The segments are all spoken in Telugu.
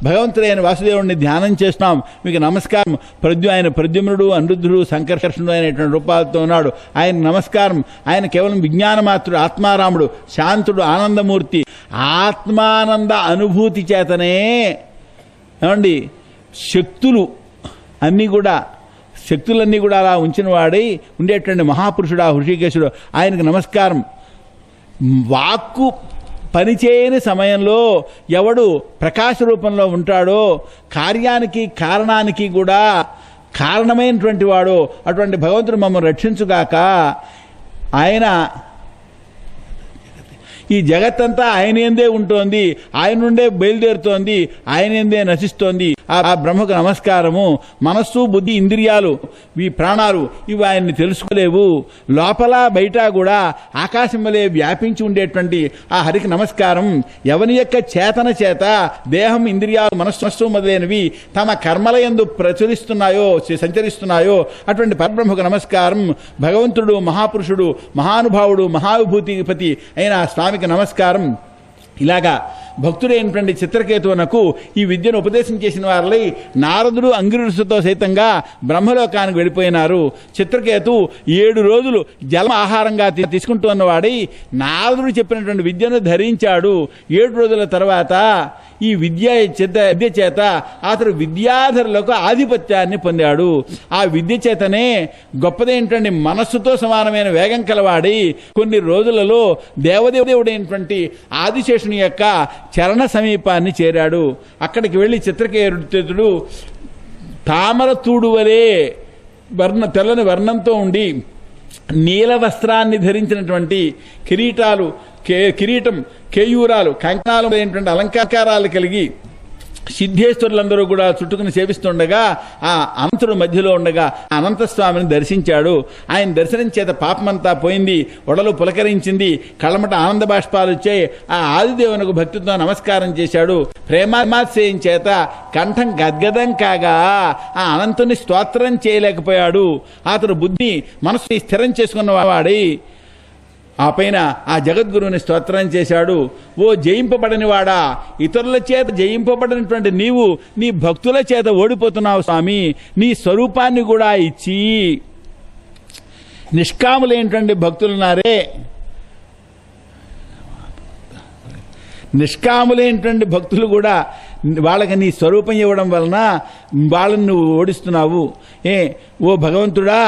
భగవంతుడైన వాసుదేవుడిని ధ్యానం చేస్తున్నాం, మీకు నమస్కారం. ఆయన ప్రద్యుమ్నుడు, అనిరుద్ధుడు, సంకర్షణుడు అనేటువంటి రూపాలతో ఉన్నాడు. ఆయన నమస్కారం. ఆయన కేవలం విజ్ఞానమాత్రుడు, ఆత్మారాముడు, శాంతుడు, ఆనందమూర్తి. ఆత్మానంద అనుభూతి చేతనే ఏమండి శక్తులన్నీ కూడా అలా ఉంచిన వాడై ఉండేటువంటి మహాపురుషుడు ఆ హృషికేశుడు. ఆయనకు నమస్కారం. వాక్కు పనిచేయని సమయంలో ఎవడు ప్రకాశ రూపంలో ఉంటాడో, కార్యానికి కారణానికి కూడా కారణమైనటువంటి వాడు అటువంటి భగవంతుడు మమ్మల్ని రక్షించుగాక. ఆయన ఈ జగత్తంతా ఆయన ఎందే ఉంటోంది, ఆయన నుండే బయలుదేరుతోంది, ఆయన ఎందే నశిస్తోంది. ఆ బ్రహ్మకు నమస్కారము. మనస్సు, బుద్ధి, ఇంద్రియాలు, ఈ ప్రాణాలు ఇవి ఆయన్ని తెలుసుకోలేవు. లోపల బయట కూడా ఆకాశం వలె వ్యాపించి ఉండేటువంటి ఆ హరికి నమస్కారం. ఎవని యొక్క చేతన చేత దేహం, ఇంద్రియాలు, మనస్సు మొదలైనవి తమ కర్మల యందు సంచరిస్తున్నాయో అటువంటి పరబ్రహ్మకు నమస్కారం. భగవంతుడు, మహాపురుషుడు, మహానుభావుడు, మహావిభూతిపతి అయిన స్వామికి నమస్కారం. ఇలాగా భక్తుడైనటువంటి చిత్రకేతువునకు ఈ విద్యను ఉపదేశం చేసిన వారిలో నారదుడు అంగిరుసుతో సైతంగా బ్రహ్మలోకానికి వెళ్ళిపోయినారు. చిత్రకేతు 7 రోజులు జలం ఆహారంగా తీసుకుంటున్నవాడై నారదుడు చెప్పినటువంటి విద్యను ధరించాడు. 7 రోజుల తర్వాత ఈ విద్య చేత అతడు విద్యాధరులకు ఆధిపత్యాన్ని పొందాడు. ఆ విద్య చేతనే గొప్పదైనటువంటి మనస్సుతో సమానమైన వేగం కలవాడి కొన్ని రోజులలో దేవదేవుడైనటువంటి ఆదిశేషుని యొక్క చరణ సమీపాన్ని చేరాడు. అక్కడికి వెళ్లి చిత్రకేతుడు తామర తూడు వలె తెల్లని వర్ణంతో ఉండి నీల వస్త్రాన్ని ధరించినటువంటి కిరీటం, కేయూరాలు, కంకణాలు అయినటువంటి అలంకారాలు కలిగి సిద్ధేశ్వరులందరూ కూడా చుట్టుకుని సేవిస్తుండగా ఆ అనంతుడు మధ్యలో ఉండగా అనంతస్వామిని దర్శించాడు. ఆయన దర్శనం చేత పాపమంతా పోయింది, ఒడలు పులకరించింది, కళ్ళమట ఆనంద బాష్పాలు వచ్చాయి. ఆ ఆదిదేవునకు భక్తితో నమస్కారం చేశాడు. ప్రేమాత్సేయం చేత కంఠం గద్గదం కాగా ఆ అనంతుని స్తోత్రం చేయలేకపోయాడు. అతడు బుద్ధి, మనసుని స్థిరం చేసుకున్నవాడై ఆ పైన ఆ జగద్గురువుని స్తోత్రం చేశాడు. ఓ జయింపబడనివాడా, ఇతరుల చేత జయింపబడినటువంటి నీవు నీ భక్తుల చేత ఓడిపోతున్నావు స్వామి. నీ స్వరూపాన్ని కూడా ఇచ్చి నిష్కాములైనటువంటి భక్తులున్నారే, నిష్కాములైనటువంటి భక్తులు కూడా వాళ్ళకి నీ స్వరూపం ఇవ్వడం వలన వాళ్ళని నువ్వు ఓడిస్తున్నావు. ఓ భగవంతుడా,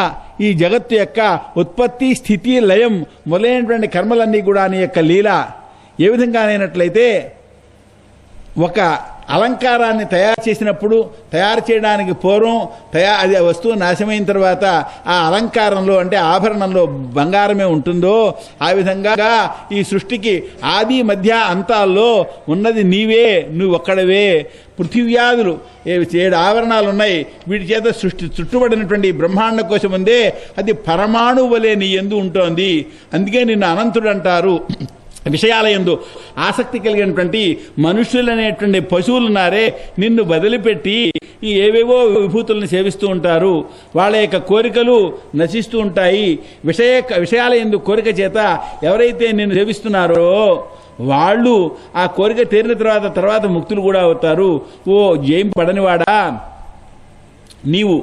ఈ జగత్తు యొక్క ఉత్పత్తి, స్థితి, లయం మొదలైనటువంటి కర్మలన్నీ కూడా నీ యొక్క లీల. ఏ విధంగానైనట్లయితే ఒక అలంకారాన్ని తయారు చేసినప్పుడు, తయారు చేయడానికి పూర్వం అది వస్తువు నాశమైన తర్వాత ఆ అలంకారంలో అంటే ఆభరణంలో బంగారమే ఉంటుందో, ఆ విధంగా ఈ సృష్టికి ఆది మధ్య అంతాల్లో ఉన్నది నీవే, నువ్వు ఒక్కడవే. పృథివ్యాధులు 7 ఆవరణాలు ఉన్నాయి. వీటి చేత సృష్టి చుట్టుబడినటువంటి బ్రహ్మాండ కోశం ఉందే, అది పరమాణు వలె నీ యందు ఉంటోంది. అందుకే నిన్ను అనంతుడు అంటారు. విషయాల యందు ఆసక్తి కలిగినటువంటి మనుషులనేటువంటి పశువులున్నారే, నిన్ను వదిలిపెట్టి ఈ ఏవేవో విభూతులను సేవిస్తూ ఉంటారు. వాళ్ళ యొక్క కోరికలు నశిస్తూ ఉంటాయి. విషయాల యందు కోరిక చేత ఎవరైతే నిన్ను సేవిస్తున్నారో వాళ్ళు ఆ కోరిక తీరిన తర్వాత ముక్తులు కూడా అవుతారు. ఓ ఏం పడనివాడా, నీవు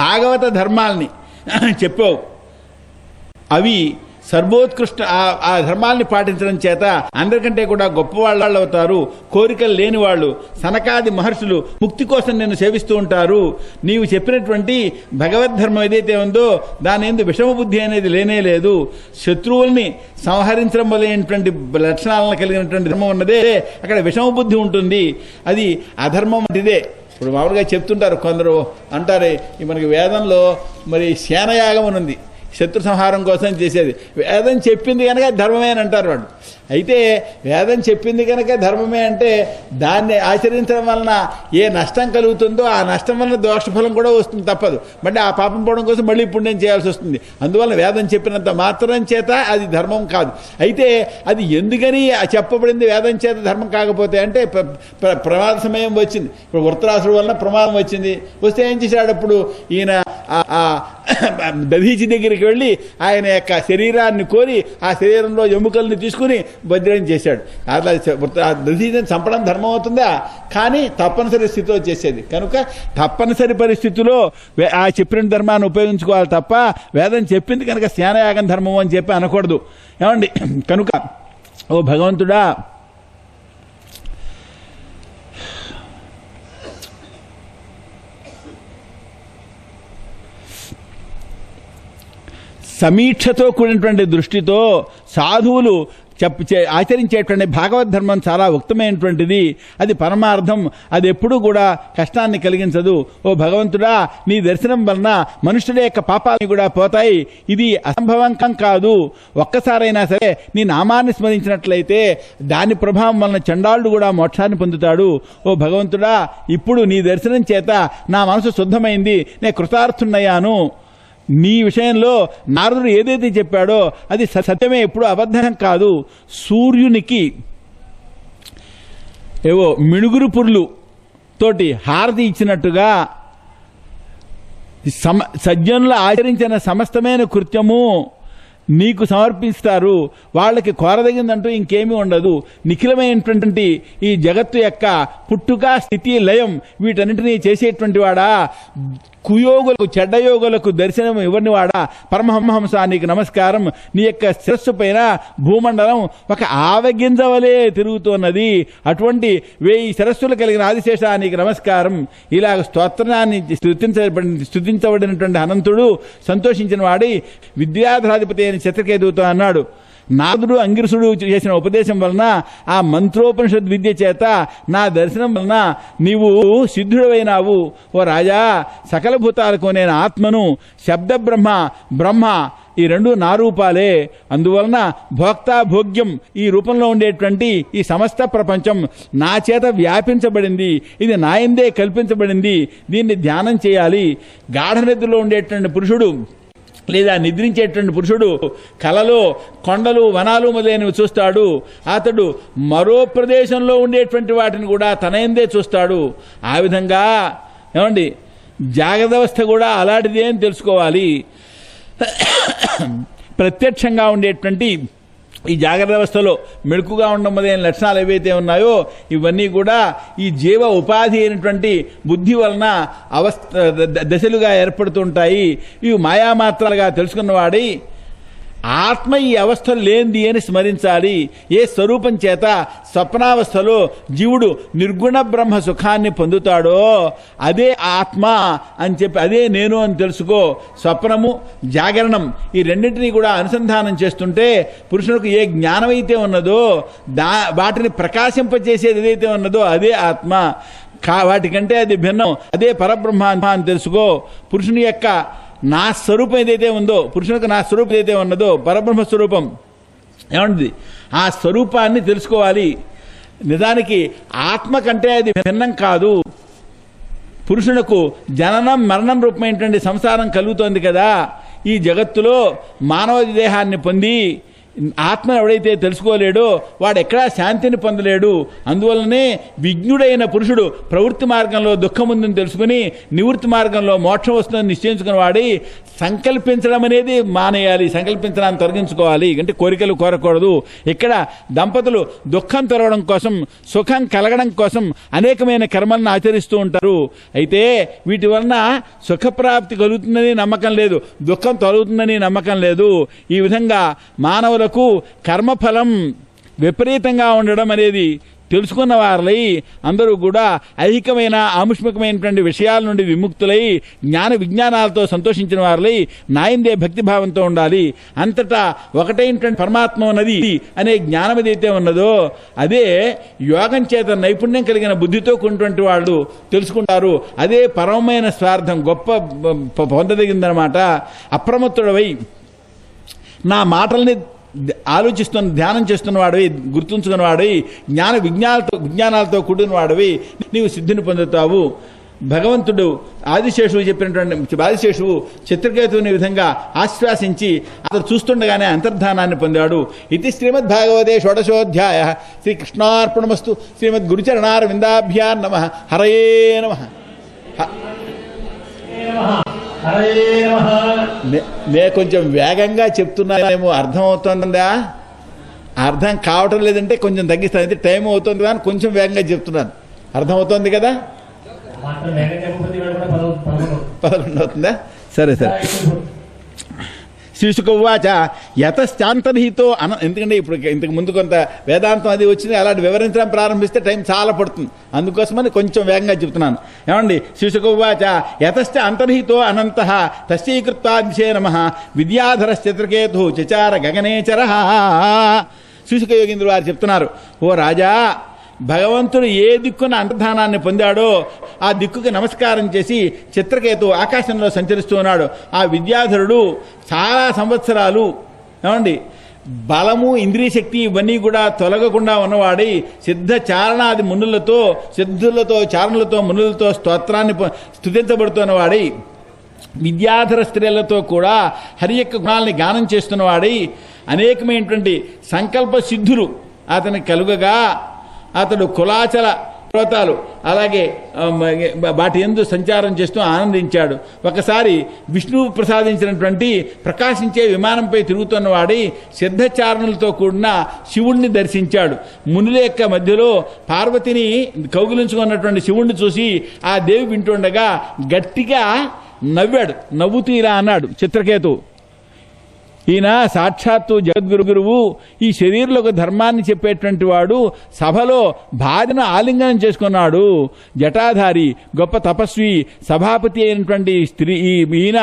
భాగవత ధర్మాల్ని చెప్పావు. అవి సర్వోత్కృష్ట. ఆ ధర్మాల్ని పాటించడం చేత అందరికంటే కూడా గొప్పవాళ్ళు అవుతారు. కోరికలు లేని వాళ్ళు, సనకాది మహర్షులు ముక్తి కోసం నిన్ను సేవిస్తూ ఉంటారు. నీవు చెప్పినటువంటి భగవద్ధర్మం ఏదైతే ఉందో దాని యందు విషమ బుద్ధి అనేది లేనే లేదు. శత్రువుల్ని సంహరించడం వలైనటువంటి లక్షణాలను కలిగినటువంటి ధర్మం ఉన్నదే అక్కడ విషమ బుద్ధి ఉంటుంది. అది అధర్మం వంటిదే. ఇప్పుడు మామూలుగా చెప్తుంటారు కొందరు, అంటారే మనకి వేదంలో మరి సేనయాగం అని ఉంది, శత్రు సంహారం కోసం చేసేది. వేదం చెప్పింది కనుక ధర్మమే అని అంటారు వాడు. అయితే వేదం చెప్పింది కనుక ధర్మమే అంటే దాన్ని ఆచరించడం వలన ఏ నష్టం కలుగుతుందో ఆ నష్టం వలన దోషఫలం కూడా వస్తుంది, తప్పదు. అంటే ఆ పాపం పోవడం కోసం మళ్ళీ పుణ్యం చేయాల్సి వస్తుంది. అందువల్ల వేదం చెప్పినంత మాత్రం చేత అది ధర్మం కాదు. అయితే అది ఎందుకని చెప్పబడింది వేదం చేత ధర్మం కాకపోతే అంటే ప్రమాద సమయం వచ్చింది. ఇప్పుడు వృత్రాసుడు వలన ప్రమాదం వచ్చింది. వస్తే ఏం చేశాడు? అప్పుడు ఈయన దధీచి దగ్గరికి దగ్గరికి వెళ్ళి ఆయన యొక్క శరీరాన్ని కోరి ఆ శరీరంలో ఎముకల్ని తీసుకుని వజ్రం చేశాడు. అట్లా దశరథుని చంపడం ధర్మం అవుతుందా? కానీ తప్పనిసరి స్థితిలో చేసేది కనుక తప్పనిసరి పరిస్థితిలో ఆ చెప్పిన ధర్మాన్ని ఉపయోగించుకోవాలి తప్ప వేదం చెప్పింది కనుక స్నానయాగం ధర్మం అని చెప్పి అనకూడదు. ఏమండి కనుక ఓ భగవంతుడా, సమీక్షతో కూడినటువంటి దృష్టితో సాధువులు ఆచరించేటువంటి భాగవత్ ధర్మం చాలా ఉత్తమైనటువంటిది. అది పరమార్థం. అది ఎప్పుడూ కూడా కష్టాన్ని కలిగించదు. ఓ భగవంతుడా, నీ దర్శనం వలన మనుషుల యొక్క పాపాలు కూడా పోతాయి. ఇది అసంభవం కాదు. ఒక్కసారైనా సరే నీ నామాన్ని స్మరించినట్లయితే దాని ప్రభావం వలన చండాలుడు కూడా మోక్షాన్ని పొందుతాడు. ఓ భగవంతుడా, ఇప్పుడు నీ దర్శనం చేత నా మనసు శుద్ధమైంది, నేను కృతార్థున్నయ్యాను. నీ విషయంలో నారదుడు ఏదైతే చెప్పాడో అది సత్యమే, ఎప్పుడు అబద్ధం కాదు. సూర్యునికి ఏవో మిణుగురు పుర్లు తోటి హారతి ఇచ్చినట్టుగా సజ్జనులు ఆచరించిన సమస్తమైన కృత్యము నీకు సమర్పిస్తారు. వాళ్ళకి కోరదగిందంటూ ఇంకేమీ ఉండదు. నిఖిలమైనటువంటి ఈ జగత్తు యొక్క పుట్టుక, స్థితి, లయం వీటన్నింటినీ చేసేటువంటి వాడా, కుయోగులకు చెడ్డయోగులకు దర్శనం ఇవ్వని వాడా పరమహంస, నీకు నమస్కారం. నీ యొక్క శిరస్సు పైన భూమండలం ఒక ఆవగింజ వలె తిరుగుతున్నది. అటువంటి 1000 శిరస్సులు కలిగిన ఆదిశేష, నీకు నమస్కారం. ఇలాగ స్తోత్రాన్ని స్తుతించబడినటువంటి అనంతుడు సంతోషించిన వాడి విద్యాధరాధిపతి అయిన చిత్రకేతువుతో అన్నాడు, నారదుడు అంగిరసుడు చేసిన ఉపదేశం వలన, ఆ మంత్రోపనిషద్ విద్య చేత నా దర్శనం వలన నీవు సిద్ధుడవైనావు. ఓ రాజా, సకల భూతాలకు నేను ఆత్మను, శబ్ద బ్రహ్మ ఈ రెండు నా రూపాలే. అందువలన భోక్త భోగ్యం ఈ రూపంలో ఉండేటువంటి ఈ సమస్త ప్రపంచం నా చేత వ్యాపించబడింది. ఇది నాయందే కల్పించబడింది. దీన్ని ధ్యానం చేయాలి. గాఢ నిద్రలో ఉండేటువంటి పురుషుడు లేదా నిద్రించేటువంటి పురుషుడు కలలో కొండలు, వనాలు మొదలైనవి చూస్తాడు. అతడు మరో ప్రదేశంలో ఉండేటువంటి వాటిని కూడా తన యందే చూస్తాడు. ఆ విధంగా ఏమండి జాగ్రత్త అవస్థ కూడా అలాంటిదే అని తెలుసుకోవాలి. ప్రత్యక్షంగా ఉండేటువంటి ఈ జాగ్రత్త వ్యవస్థలో మెళుకుగా ఉండడం మొదలైన లక్షణాలు ఏవైతే ఉన్నాయో ఇవన్నీ కూడా ఈ జీవ ఉపాధి అయినటువంటి బుద్ధి వలన దశలుగా ఏర్పడుతుంటాయి. ఇవి మాయామాత్రాలుగా తెలుసుకున్నవాడి ఆత్మ ఈ అవస్థలు లేనిది అని స్మరించాలి. ఏ స్వరూపం చేత స్వప్నావస్థలో జీవుడు నిర్గుణ బ్రహ్మ సుఖాన్ని పొందుతాడో అదే ఆత్మ అని చెప్పి, అదే నేను అని తెలుసుకో. స్వప్నము, జాగరణం ఈ రెండింటినీ కూడా అనుసంధానం చేస్తుంటే పురుషునికి ఏ జ్ఞానం అయితే ఉన్నదో వాటిని ప్రకాశింపచేసేది ఏదైతే ఉన్నదో అదే ఆత్మ. వాటికంటే అది భిన్నం, అదే పరబ్రహ్మ అని తెలుసుకో. పురుషుని యొక్క నా స్వరూపం ఏదైతే ఉందో, పురుషునికి నా స్వరూపం ఏదైతే ఉన్నదో పరబ్రహ్మ స్వరూపం ఏమంటుంది, ఆ స్వరూపాన్ని తెలుసుకోవాలి. నిజానికి ఆత్మ కంటే అది భిన్నం కాదు. పురుషునకు జననం మరణం రూపమైనటువంటి సంసారం కలుగుతోంది కదా. ఈ జగత్తులో మానవ దేహాన్ని పొంది ఆత్మ ఎవడైతే తెలుసుకోలేడో వాడు ఎక్కడా శాంతిని పొందలేడు. అందువల్లనే విజ్ఞుడైన పురుషుడు ప్రవృత్తి మార్గంలో దుఃఖం ఉందని తెలుసుకుని నివృత్తి మార్గంలో మోక్షం వస్తుందని నిశ్చయించుకున్న వాడి సంకల్పించడం అనేది మానేయాలి. సంకల్పించడాన్ని తొలగించుకోవాలి. అంటే కోరికలు కోరకూడదు. ఇక్కడ దంపతులు దుఃఖం తొలగడం కోసం, సుఖం కలగడం కోసం అనేకమైన కర్మలను ఆచరిస్తూ ఉంటారు. అయితే వీటి వలన సుఖప్రాప్తి కలుగుతుందని నమ్మకం లేదు, దుఃఖం తొలగుతుందని నమ్మకం లేదు. ఈ విధంగా మానవులకు కర్మఫలం విపరీతంగా ఉండడం అనేది తెలుసుకున్న వారలై అందరూ కూడా ఐహికమైన ఆముష్మికమైనటువంటి విషయాల నుండి విముక్తులై జ్ఞాన విజ్ఞానాలతో సంతోషించిన వారలై నాయందే భక్తిభావంతో ఉండాలి. అంతటా ఒకటైనటువంటి పరమాత్మ ఉన్నది అనే జ్ఞానం ఏదైతే ఉన్నదో అదే యోగం చేత నైపుణ్యం కలిగిన బుద్ధితో కూడినటువంటి వాళ్ళు తెలుసుకుంటారు. అదే పరమమైన స్వార్థం, గొప్ప పొందదగిందనమాట. అప్రమత్తుడవై నా మాటల్ని ధ్యానం చేస్తున్న వాడివి, గుర్తుంచుకున్న వాడివి, జ్ఞాన విజ్ఞానాలతో కూడిన వాడివి, నీవు సిద్ధిని పొందుతావు. భగవంతుడు ఆదిశేషువు చెప్పినటువంటి ఆదిశేషువు చిత్రకేతువుని విధంగా ఆశ్వాసించి అతను చూస్తుండగానే అంతర్ధానాన్ని పొందాడు. ఇది శ్రీమద్భాగవతే షోడశోధ్యాయ. శ్రీకృష్ణార్పణమస్తు. శ్రీమద్ గురుచరణారవిందాభ్యాం నమః. హరయే నమః. నే కొంచెం వేగంగా చెప్తున్నానేమో అర్థమవుతుందా? అర్థం కావటం లేదంటే కొంచెం తగ్గిస్తాను. అయితే టైం అవుతుంది కానీ కొంచెం వేగంగా చెప్తున్నాను. అర్థమవుతుంది కదా? 11 అవుతుందా? సరే సరే. శీర్షుకవాచ యతశ్చాంతర్హితో ఎందుకంటే ఇప్పుడు ఇంతకు ముందు కొంత వేదాంతం అది వచ్చింది, అలాంటి వివరించడం ప్రారంభిస్తే టైం చాలా పడుతుంది. అందుకోసమని కొంచెం వేగంగా చెప్తున్నాను. ఏమండి? శీర్షుకవాచ యతశ్చ అంతర్హితో అనంతః తస్యైకృత్వాదిశే నమః విద్యాధరశ్చత్రకేతు చచార గగనేచర. శీర్షుక యోగీంద్రుడు వారు చెప్తున్నారు, ఓ రాజా, భగవంతుడు ఏ దిక్కున అంతర్ధానాన్ని పొందాడో ఆ దిక్కుకి నమస్కారం చేసి చిత్రకేతు ఆకాశంలో సంచరిస్తూ ఉన్నాడు. ఆ విద్యాధరుడు చాలా సంవత్సరాలు ఏమండి బలము ఇంద్రియ శక్తి ఇవన్నీ కూడా తొలగకుండా ఉన్నవాడి సిద్ధ చారణాది మునులతో సిద్ధులతో చారణులతో మునులతో స్తోత్రాన్ని స్తుతించబడుతున్నవాడి విద్యాధర స్త్రీలతో కూడా హరి యొక్క గుణాలని గానం చేస్తున్నవాడి అనేకమైనటువంటి సంకల్ప సిద్ధులు అతనికి కలుగగా అతడు కులాచల పర్వతాలు అలాగే వాటి యందు సంచారం చేస్తూ ఆనందించాడు. ఒకసారి విష్ణువు ప్రసాదించినటువంటి ప్రకాశించే విమానంపై తిరుగుతున్నవాడి సిద్ధచారణులతో కూడిన శివుణ్ణి దర్శించాడు. మునుల యొక్క మధ్యలో పార్వతిని కౌగిలించుకున్నటువంటి శివుణ్ణి చూసి ఆ దేవి వింటుండగా గట్టిగా నవ్వాడు. నవ్వుతూ ఇలా అన్నాడు చిత్రకేతు, ఈయన సాక్షాత్తు జగద్గురువు, ఈ శరీరంలో ధర్మాన్ని చెప్పేటువంటి వాడు సభలో భార్యను ఆలింగనం చేసుకున్నాడు. జటాధారి గొప్ప తపస్వి సభాపతి అయినటువంటి స్త్రీ ఈయన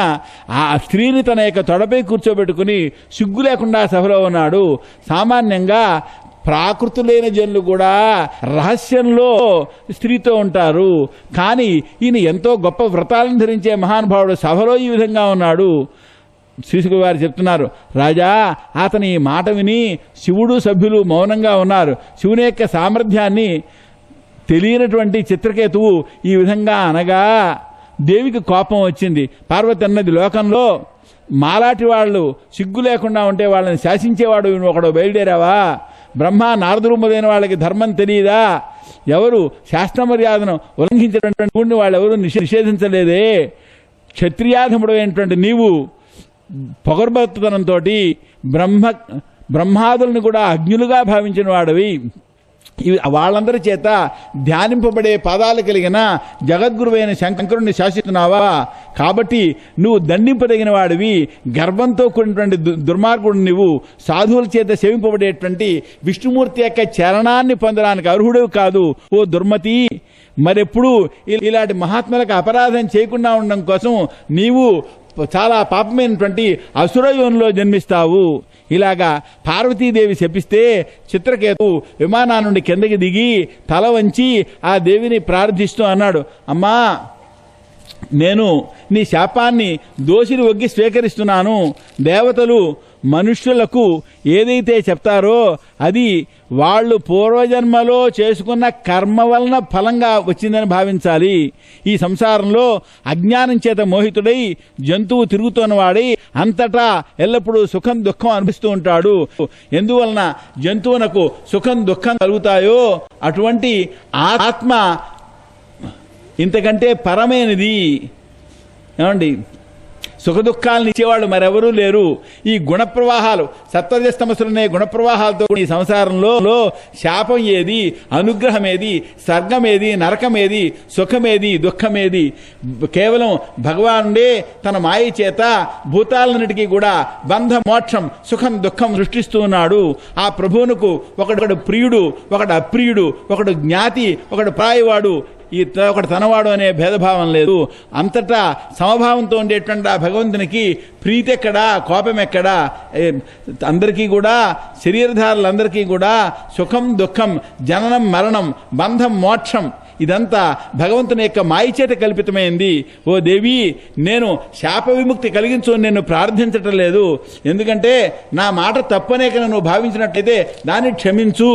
ఆ స్త్రీని తన యొక్క తొడపై కూర్చోబెట్టుకుని సిగ్గు లేకుండా సభలో ఉన్నాడు. సామాన్యంగా ప్రాకృతి లేని జనులు కూడా రహస్యంలో స్త్రీతో ఉంటారు. కానీ ఈయన ఎంతో గొప్ప వ్రతాలను ధరించే మహానుభావుడు సభలో ఈ విధంగా ఉన్నాడు. శ్రీశుక వారు చెప్తున్నారు, రాజా, అతని మాట విని శివుడు సభ్యులు మౌనంగా ఉన్నారు. శివుని యొక్క సామర్థ్యాన్ని తెలియనటువంటి చిత్రకేతువు ఈ విధంగా అనగా దేవికి కోపం వచ్చింది. పార్వతి అన్నది, లోకంలో మాలాటి వాళ్ళు సిగ్గు లేకుండా ఉంటే వాళ్ళని శాసించేవాడు ఒకడు బయలుదేరావా? బ్రహ్మ నారదులు మొదలైన వాళ్ళకి ధర్మం తెలియదా? ఎవరు శాస్త్ర మర్యాదను ఉల్లంఘించినటువంటి వాళ్ళు ఎవరు నిషేధించలేదే? క్షత్రియాధముడు అయినటువంటి నీవు పొగర్భక్తనంతో బ్రహ్మాదులను కూడా అజ్ఞులుగా భావించిన వాడివి. వాళ్ళందరి చేత ధ్యానింపబడే పాదాలు కలిగిన జగద్గురువైన శంకరుణ్ణి శాసిస్తున్నావా? కాబట్టి నువ్వు దండింపదగిన వాడివి. గర్వంతో కూడినటువంటి దుర్మార్గుడు నువ్వు. సాధువుల చేత సేవింపబడేటువంటి విష్ణుమూర్తి యొక్క చరణాన్ని పొందడానికి అర్హుడు కాదు. ఓ దుర్మతి, మరెప్పుడు ఇలాంటి మహాత్ములకు అపరాధం చేయకుండా ఉండడం కోసం నీవు చాలా పాపమైనటువంటి అసురయోనిలో జన్మిస్తావు. ఇలాగా పార్వతీదేవి శపిస్తే చిత్రకేతు విమానా నుండి కిందకి దిగి తల వంచి ఆ దేవిని ప్రార్థిస్తూ అన్నాడు, అమ్మా, నేను నీ శాపాన్ని దోషిని ఒగ్గి స్వీకరిస్తున్నాను. దేవతలు మనుష్యులకు ఏదైతే చెప్తారో అది వాళ్ళు పూర్వజన్మలో చేసుకున్న కర్మ వలన ఫలంగా వచ్చిందని భావించాలి. ఈ సంసారంలో అజ్ఞానం చేత మోహితుడై జంతువు తిరుగుతున్నవాడై అంతటా ఎల్లప్పుడూ సుఖం దుఃఖం అనిపిస్తూ ఉంటాడు. ఎందువలన జంతువునకు సుఖం దుఃఖం కలుగుతాయో అటువంటి ఆత్మ ఇంతకంటే పరమైనది. ఏమండి, సుఖ దుఃఖాలను ఇచ్చేవాళ్ళు మరెవరూ లేరు. ఈ గుణ ప్రవాహాలు సత్వజస్తమస్సులనే గుణ ప్రవాహాలతో ఈ సంసారంలో శాపం ఏది, అనుగ్రహం ఏది, స్వర్గమేది, నరకమేది, సుఖమేది, దుఃఖమేది? కేవలం భగవానుడే తన మాయ చేత భూతాలన్నిటికీ కూడా బంధ మోక్షం సుఖం దుఃఖం సృష్టిస్తూ ఉన్నాడు. ఆ ప్రభువునకు ఒకడు ప్రియుడు, ఒకడు అప్రియుడు, ఒకడు జ్ఞాతి, ఒకడు ప్రాయవాడు, ఒకటి తనవాడు అనే భేదభావం లేదు. అంతటా సమభావంతో ఉండేటువంటి ఆ భగవంతునికి ప్రీతి ఎక్కడా, కోపం ఎక్కడా? అందరికీ కూడా, శరీరధారులందరికీ కూడా సుఖం దుఃఖం, జననం మరణం, బంధం మోక్షం ఇదంతా భగవంతుని యొక్క మాయచేత కల్పితమైంది. ఓ దేవి, నేను శాప విముక్తి కలిగించు నేను ప్రార్థించటం లేదు. ఎందుకంటే నా మాట తప్పనే కనుక నువ్వు భావించినట్లయితే దాన్ని క్షమించు.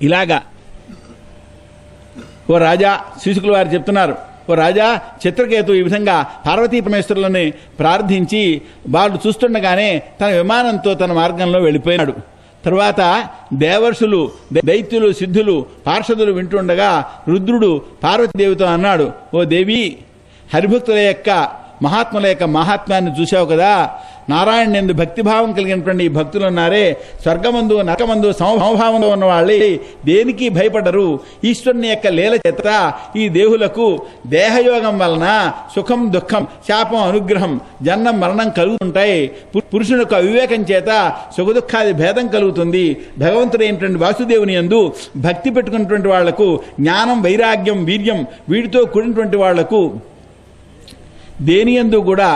ఇలాగా ఓ రాజా, శీశుకుల వారు చెప్తున్నారు, ఓ రాజా, చిత్రకేతు ఈ విధంగా పార్వతీ పరమేశ్వరులని ప్రార్థించి వాళ్ళు చూస్తుండగానే తన విమానంతో తన మార్గంలో వెళ్ళిపోయినాడు. తరువాత దేవర్షులు, దైత్యులు, సిద్ధులు, పార్షదులు వింటుండగా రుద్రుడు పార్వతీదేవితో అన్నాడు, ఓ దేవి, హరిభక్తుల యొక్క మహాత్ముల యొక్క మహాత్మ్యాన్ని చూశావు కదా. నారాయణ ఎందు భక్తిభావం కలిగినటువంటి ఈ భక్తులు ఉన్నారే, స్వర్గమందు నరకమందు సమభావంలో ఉన్న వాళ్ళే దేనికి భయపడరు. ఈశ్వరుని యొక్క లీల చేత ఈ దేహులకు దేహయోగం వలన సుఖం దుఃఖం శాపం అనుగ్రహం జన్మం మరణం కలుగుతుంటాయి. పురుషునికి అవివేకం చేత సుఖదుఖాది భేదం కలుగుతుంది. భగవంతుడైనటువంటి వాసుదేవుని యందు భక్తి పెట్టుకున్నటువంటి వాళ్లకు జ్ఞానం వైరాగ్యం వీర్యం వీటితో కూడినటువంటి వాళ్లకు దేని యందు కూడా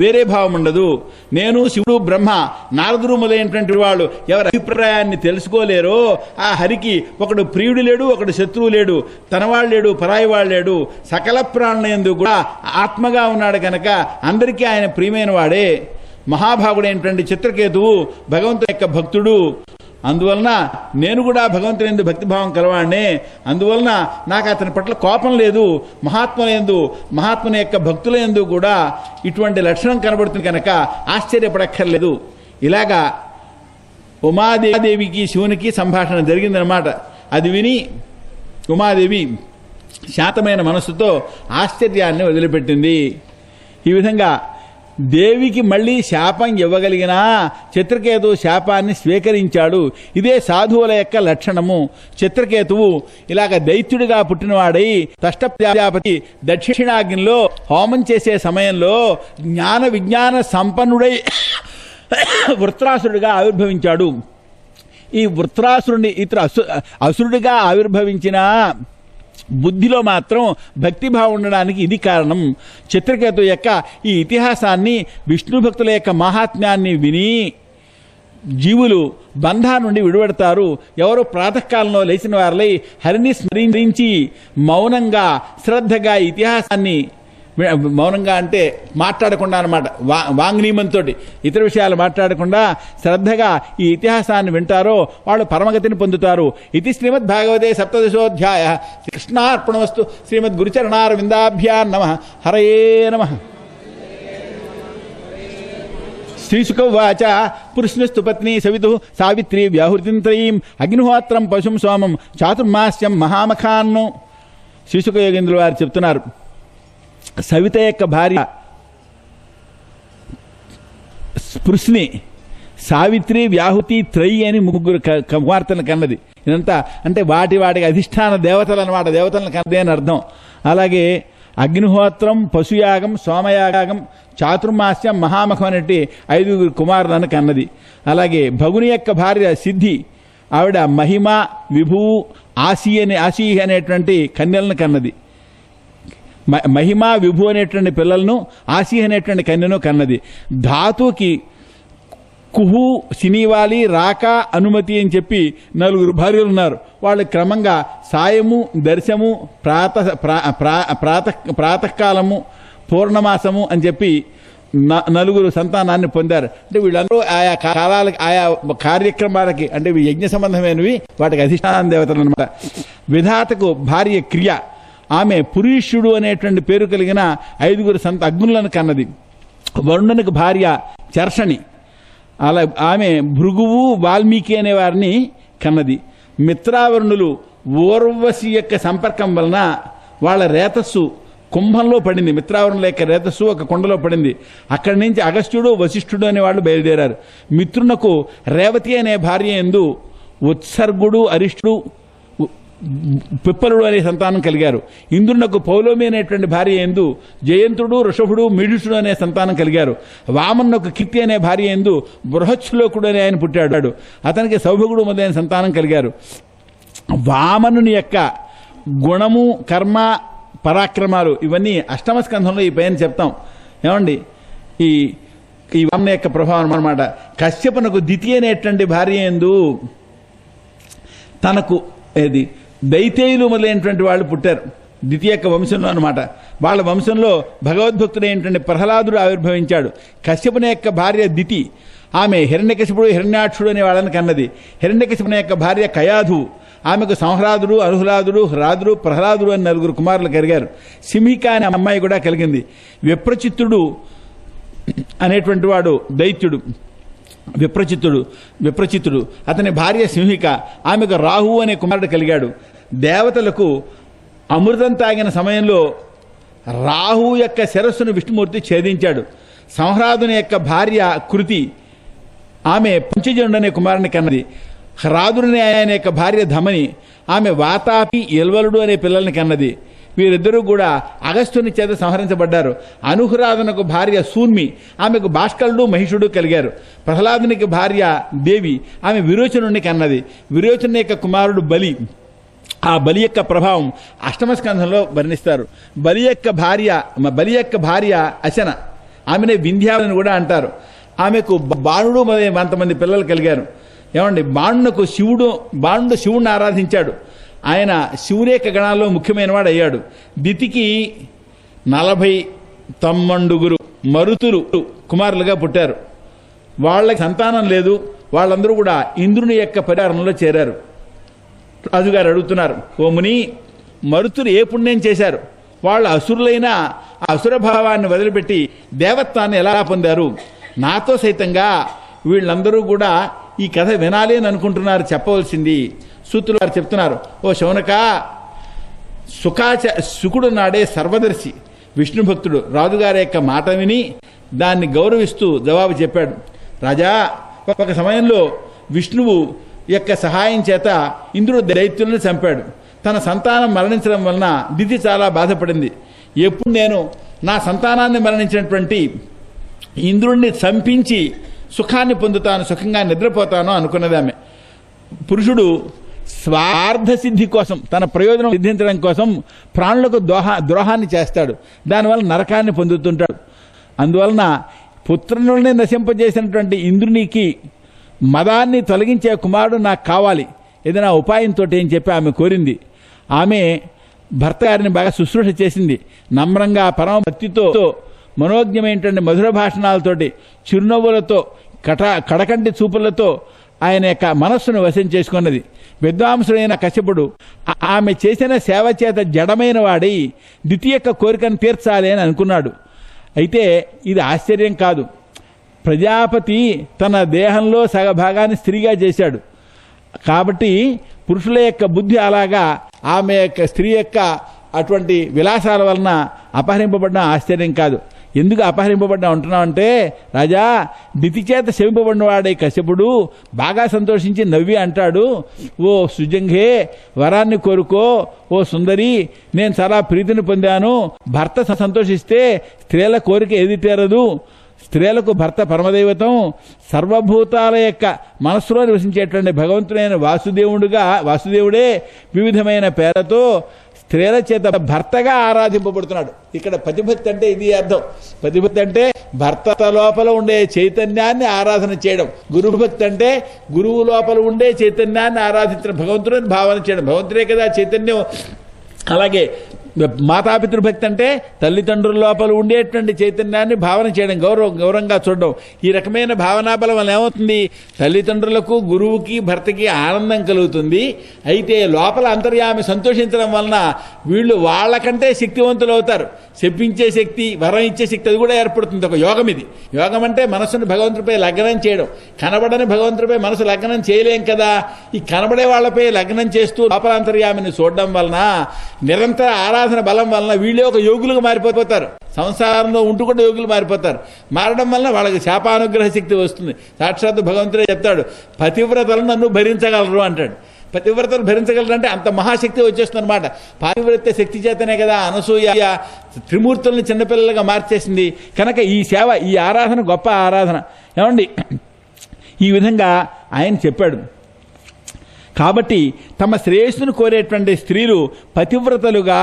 వేరే భావం ఉండదు. నేను శివుడు బ్రహ్మ నారదుడు మొదలైనటువంటి వాళ్ళు ఎవరి అభిప్రాయాన్ని తెలుసుకోలేరో ఆ హరికి ఒకడు ప్రియుడు లేడు, ఒకడు శత్రువు లేడు, తనవాళ్ళు లేడు, పరాయి వాళ్ళు లేడు. సకల ప్రాణులందు కూడా ఆత్మగా ఉన్నాడు కనుక అందరికీ ఆయన ప్రియమైన వాడే. మహాభాగుడైనటువంటి చిత్రకేతువు భగవంతుని యొక్క భక్తుడు. అందువలన నేను కూడా భగవంతుని యందు భక్తిభావం కలవాడినే. అందువలన నాకు అతని పట్ల కోపం లేదు. మహాత్ముని యొక్క భక్తుల యందు కూడా ఇటువంటి లక్షణం కనబడుతుంది కనుక ఆశ్చర్యపడక్కర్లేదు. ఇలాగా ఉమాదేవికి శివునికి సంభాషణ జరిగిందనమాట. అది విని ఉమాదేవి శాంతమైన మనస్సుతో ఆశ్చర్యాన్ని వదిలిపెట్టింది. ఈ విధంగా దేవికి మళ్లీ శాపం ఇవ్వగలిగినా చిత్రకేతువు శాపాన్ని స్వీకరించాడు. ఇదే సాధువుల యొక్క లక్షణము. చిత్రకేతువు ఇలాగ దైత్యుడిగా పుట్టినవాడై తష్ట ప్రజాపతి దక్షిణాగ్నిలో హోమం చేసే సమయంలో జ్ఞాన విజ్ఞాన సంపన్నుడై వృత్రాసురుడిగా ఆవిర్భవించాడు. ఈ వృత్రాసురుడిని ఇతర అసురుడిగా ఆవిర్భవించిన బుద్ధిలో మాత్రం భక్తిభావం ఉండడానికి ఇది కారణం. చిత్రకేతు యొక్క ఈ ఇతిహాసాన్ని విష్ణు భక్తుల యొక్క మహాత్మ్యాన్ని విని జీవులు బంధా నుండి విడిపడతారు. ఎవరు ప్రాతకాలంలో లేచిన వారిలై హరిని స్మరించి మౌనంగా శ్రద్ధగా ఇతిహాసాన్ని, మౌనంగా అంటే మాట్లాడకుండా అనమాట, వాంగ్నీమంతో ఇతర విషయాలు మాట్లాడకుండా శ్రద్ధగా ఈ ఇతిహాసాన్ని వింటారో వాళ్ళు పరమగతిని పొందుతారు. ఇది శ్రీమద్ భాగవతే సప్తదశోధ్యాయ. కృష్ణార్పణమస్తు. శ్రీమద్ గురుచరణారవిందాభ్యాం నమః. హరయే నమః. శ్రీశుకవాచ పురుషనిస్తు పత్ని సవితు సావిత్రి వ్యాహృతిం త్రయీం అగ్నిహోత్రం పశుం సోమం చాతుర్మాస్యం మహామఖాన్ను. శ్రీశుక యోగేంద్రుల వారు చెప్తున్నారు, సవిత యొక్క భార్య స్పృశ్ని, సావిత్రి వ్యాహుతి త్రయి అని ముగ్గురు కుమార్తెలను కన్నది. ఇదంతా అంటే వాటికి అధిష్టాన దేవతలు అన్నమాట, దేవతలను కన్నదే అని అర్థం. అలాగే అగ్నిహోత్రం పశుయాగం సోమయాగం చాతుర్మాస్యం మహామఖం అనేటి 5 కుమారులను కన్నది. అలాగే భగుని యొక్క భార్య సిద్ధి, ఆవిడ మహిమ విభువు ఆసి అనేటువంటి కన్యలను కన్నది. మహిమ విభు అనేటువంటి పిల్లలను ఆసి అనేటువంటి కన్యను కన్నది. ధాతుకి కుహు సినీవాలి రాక అనుమతి అని చెప్పి 4 భార్యలు ఉన్నారు. వాళ్ళు క్రమంగా సాయము దర్శము ప్రాతకాలము పూర్ణమాసము అని చెప్పి 4 సంతానాన్ని పొందారు. అంటే వీళ్ళందరూ ఆయా కాలాలకి ఆయా కార్యక్రమాలకి అంటే యజ్ఞ సంబంధమైనవి, వాటికి అధిష్టాన దేవతలు అనమాట. విధాతకు భార్య క్రియ, ఆమె పురీషుడు అనేటువంటి పేరు కలిగిన 5 అగ్నులను కన్నది. వరుణునికి భార్య చర్షణి, అలా ఆమె భృగువు వాల్మీకి అనే వారిని కన్నది. మిత్రావరుణులు ఊర్వశి యొక్క సంపర్కం వలన వాళ్ళ రేతస్సు కుంభంలో పడింది. మిత్రావరుణుల యొక్క రేతస్సు ఒక కొండలో పడింది. అక్కడి నుంచి అగస్త్యుడు వశిష్ఠుడు అనే వాళ్ళు బయలుదేరారు. మిత్రునకు రేవతి అనే భార్య యందు ఉత్సర్గుడు అరిష్టుడు పిప్పలుడు అనే సంతానం కలిగారు. ఇంద్రునకు పౌలోమి అనేటువంటి భార్య యందు జయంతుడు ఋషభుడు మీడుషుడు అనే సంతానం కలిగారు. వామనునకు కీర్తి అనే భార్య యందు బృహచ్చులోకుడు అనే ఆయన పుట్టాడు. అతనికి సౌభగుడు మొదలైన సంతానం కలిగారు. వామనుని యొక్క గుణము కర్మ పరాక్రమాలు ఇవన్నీ అష్టమ స్కంధంలో ఈ పైన చెప్తాం. ఏమండి, ఈ వామన యొక్క ప్రభావం అన్నమాట. కశ్యపునకు దితి అనేటువంటి భార్య యందు తనకు ఏది దైతేయులు మొదలైనటువంటి వాళ్ళు పుట్టారు. ద్వితీయ యొక్క వంశంలో అనమాట. వాళ్ళ వంశంలో భగవద్భక్తుడైనటువంటి ప్రహ్లాదుడు ఆవిర్భవించాడు. కశ్యపుని యొక్క భార్య దితి, ఆమె హిరణ్యకశిపుడు హిరణ్యాక్షుడు అనే వాళ్ళని కన్నది. హిరణ్యకశిపుని యొక్క భార్య కయాధు, ఆమెకు సంహ్రాదుడు అనుహ్లాదుడు హ్రాదుడు ప్రహ్లాదుడు అని 4 కుమారులు కలిగారు. సింహిక అనే అమ్మాయి కూడా కలిగింది. విప్రచిత్తుడు అనేటువంటి వాడు దైత్యుడు. విప్రచిత్తుడు అతని భార్య సింహిక, ఆమెకు రాహు అనే కుమారుడు కలిగాడు. దేవతలకు అమృతం తాగిన సమయంలో రాహు యొక్క శిరస్సును విష్ణుమూర్తి ఛేదించాడు. సంహ్రాదుని యొక్క భార్య కృతి, ఆమె పంచజనుడు అనే కుమారుని కన్నది. హ్రాదుని ఆయన యొక్క భార్య ధమని, ఆమె వాతాపి ఎల్వలుడు అనే పిల్లల్ని కన్నది. వీరిద్దరూ కూడా అగస్త్యుని చేత సంహరించబడ్డారు. అనుహ్రాదునకు భార్య సూర్మి, ఆమెకు భాస్కరుడు మహిషుడు కలిగారు. ప్రహ్లాదునికి భార్య దేవి, ఆమె విరోచనుడిని కన్నది. విరోచను యొక్క కుమారుడు బలి. ఆ బలి యొక్క ప్రభావం అష్టమ స్కంధంలో వర్ణిస్తారు. బలి యొక్క భార్య అశన, ఆమెనే వింధ్యావని కూడా అంటారు. ఆమెకు బాణుడు అంతమంది పిల్లలు కలిగారు. ఏమండి, బాణుడు శివుణ్ణి ఆరాధించాడు. ఆయన శివుని యొక్క గణాల్లో ముఖ్యమైన వాడు అయ్యాడు. దితికి 49 మరుతులు కుమారులుగా పుట్టారు. వాళ్ళకి సంతానం లేదు. వాళ్ళందరూ కూడా ఇంద్రుని యొక్క పరివారంలో చేరారు. రాజుగారు అడుగుతున్నారు, ఓ ముని, మరుతులు ఏ పుణ్యం చేశారు? వాళ్ళు అసురులైన ఆ అసుర భావాన్ని వదిలిపెట్టి దేవత్వాన్ని ఎలా పొందారు? నాతో సైతంగా వీళ్ళందరూ కూడా ఈ కథ వినాలి అని అనుకుంటున్నారు, చెప్పవలసింది. సూతులు వారు చెప్తున్నారు, ఓ శౌనక, శుకుడు నాడే సర్వదర్శి విష్ణు భక్తుడు రాజుగారి యొక్క మాట విని దాన్ని గౌరవిస్తూ జవాబు చెప్పాడు. రాజా, ఒక సమయంలో విష్ణువు యొక్క సహాయం చేత ఇంద్రుడు దైత్యులను చంపాడు. తన సంతానం మరణించడం వలన దితి చాలా బాధపడింది. ఎప్పుడు నేను నా సంతానాన్ని మరణించినటువంటి ఇంద్రుడిని చంపించి సుఖాన్ని పొందుతాను, సుఖంగా నిద్రపోతాను అనుకున్నది ఆమె. పురుషుడు స్వార్థ సిద్ధి కోసం, తన ప్రయోజనం సిద్ధించడం కోసం ప్రాణులకు ద్రోహాన్ని చేస్తాడు. దానివల్ల నరకాన్ని పొందుతుంటాడు. అందువలన పుత్రుని నశింపజేసినటువంటి ఇంద్రునికి మదాన్ని తొలగించే కుమారుడు నాకు కావాలి, ఏదైనా ఉపాయంతో అని చెప్పి ఆమె కోరింది. ఆమె భర్త గారిని బాగా శుశ్రూష చేసింది. నమ్రంగా పరమ భక్తితో మనోజ్ఞమైనటువంటి మధుర భాషణాలతోటి, చిరునవ్వులతో, కడకంటి చూపులతో ఆయన యొక్క మనస్సును వశం చేసుకున్నది. విద్వాంసుడైన కశ్యపుడు ఆమె చేసిన సేవ చేత జడమైన వాడి ద్వితీయ యొక్క కోరికను తీర్చాలి అని అనుకున్నాడు. అయితే ఇది ఆశ్చర్యం కాదు. ప్రజాపతి తన దేహంలో సగభాగాన్ని స్త్రీగా చేశాడు. కాబట్టి పురుషుల యొక్క బుద్ధి అలాగా ఆమె యొక్క స్త్రీ యొక్క అటువంటి విలాసాల వలన అపహరింపబడిన ఆశ్చర్యం కాదు. ఎందుకు అపహరింపబడ్డా ఉంటున్నామంటే, రాజా, దితి చేత శమింపబడిన వాడే కశ్యపుడు బాగా సంతోషించి నవ్వి అంటాడు, ఓ సుజంఘే, వరాన్ని కోరుకో. ఓ సుందరి, నేను చాలా ప్రీతిని పొందాను. భర్త సంతోషిస్తే స్త్రీల కోరిక ఏది తీరదు. స్త్రీలకు భర్త పరమదైవతం. సర్వభూతాల యొక్క మనస్సులో నివసించేటువంటి భగవంతుడైన వాసుదేవుడే వివిధమైన పేర్లతో స్త్రీల చేత భర్తగా ఆరాధింపబడుతున్నాడు. ఇక్కడ పతిభక్తి అంటే ఇది అర్థం. పతిభక్తి అంటే భర్త లోపల ఉండే చైతన్యాన్ని ఆరాధన చేయడం. గురుభక్తి అంటే గురువు లోపల ఉండే చైతన్యాన్ని ఆరాధించడం, భగవంతుడిని భావన చేయడం. భగవంతుడే కదా చైతన్యం. అలాగే మాతాపితృభక్తి అంటే తల్లిదండ్రుల లోపల ఉండేటువంటి చైతన్యాన్ని భావన చేయడం, గౌరవంగా చూడడం. ఈ రకమైన భావనాబలం వల్ల ఏమవుతుంది? తల్లిదండ్రులకు, గురువుకి, భర్తకి ఆనందం కలుగుతుంది. అయితే లోపల అంతర్యామి సంతోషించడం వలన వీళ్ళు వాళ్ళకంటే శక్తివంతులు అవుతారు. చెప్పించే శక్తి, వరం ఇచ్చే శక్తి, అది కూడా ఏర్పడుతుంది. ఒక యోగం ఇది. యోగం అంటే మనసును భగవంతుడిపై లగ్నం చేయడం. కనబడని భగవంతుడిపై మనసు లగ్నం చేయలేం కదా. ఈ కనబడే వాళ్ళపై లగ్నం చేస్తూ లోపల అంతర్యామిని చూడడం వలన, నిరంతర ఆరాధన బలం వలన వీళ్ళే ఒక యోగులుగా మారిపోతారు. సంసారంలో ఉంటూ కూడా యోగులు మారిపోతారు. మారడం వలన వాళ్ళకి శాపానుగ్రహ శక్తి వస్తుంది. సాక్షాత్తు భగవంతుడే చెప్తాడు, పతివ్రతలను నన్ను భరించగలరు అంటాడు. పతివ్రతలు భరించగలరు అంటే అంత మహాశక్తి వచ్చేస్తుంది అనమాట. పాతివ్రత్య శక్తి చేతనే కదా అనసూయ త్రిమూర్తుల్ని చిన్నపిల్లలుగా మార్చేసింది. కనుక ఈ సేవ, ఈ ఆరాధన గొప్ప ఆరాధన. ఏమండి, ఈ విధంగా ఆయన చెప్పాడు. కాబట్టి తమ శ్రేయస్సును కోరేటువంటి స్త్రీలు పతివ్రతలుగా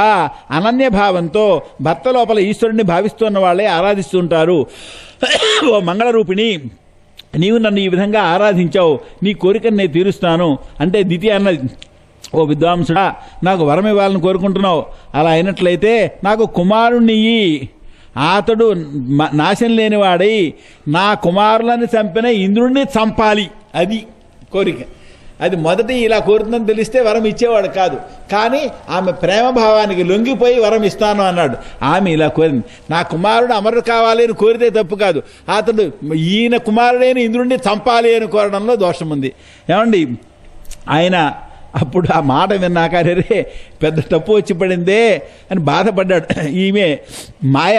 అనన్యభావంతో భర్త లోపల ఈశ్వరుణ్ణి భావిస్తున్న వాళ్ళే ఆరాధిస్తుంటారు. ఓ మంగళరూపిణి, నీవు నన్ను ఈ విధంగా ఆరాధించావు, నీ కోరికను నేను తీరుస్తాను అంటే దితి అన్నది, ఓ విద్వాంసుడా, నాకు వరం ఇవ్వాలని కోరుకుంటున్నావు. అలా అయినట్లయితే నాకు కుమారుణ్ణి, అతడు నాశం లేనివాడై నా కుమారులను చంపిన ఇంద్రుణ్ణి చంపాలి. అది కోరిక. అది మొదటి ఇలా కోరుతుందని తెలిస్తే వరం ఇచ్చేవాడు కాదు. కానీ ఆమె ప్రేమభావానికి లొంగిపోయి వరం ఇస్తాను అన్నాడు. ఆమె ఇలా కోరింది, నా కుమారుడు అమరుడు కావాలి అని కోరితే తప్పు కాదు. అతడు ఈయన కుమారుడైన ఇంద్రుడిని చంపాలి అని కోరడంలో దోషం ఉంది. ఏమండి, ఆయన అప్పుడు ఆ మాట విన్నాక రే పెద్ద తప్పు వచ్చి పడిందే అని బాధపడ్డాడు. ఈమె మాయ,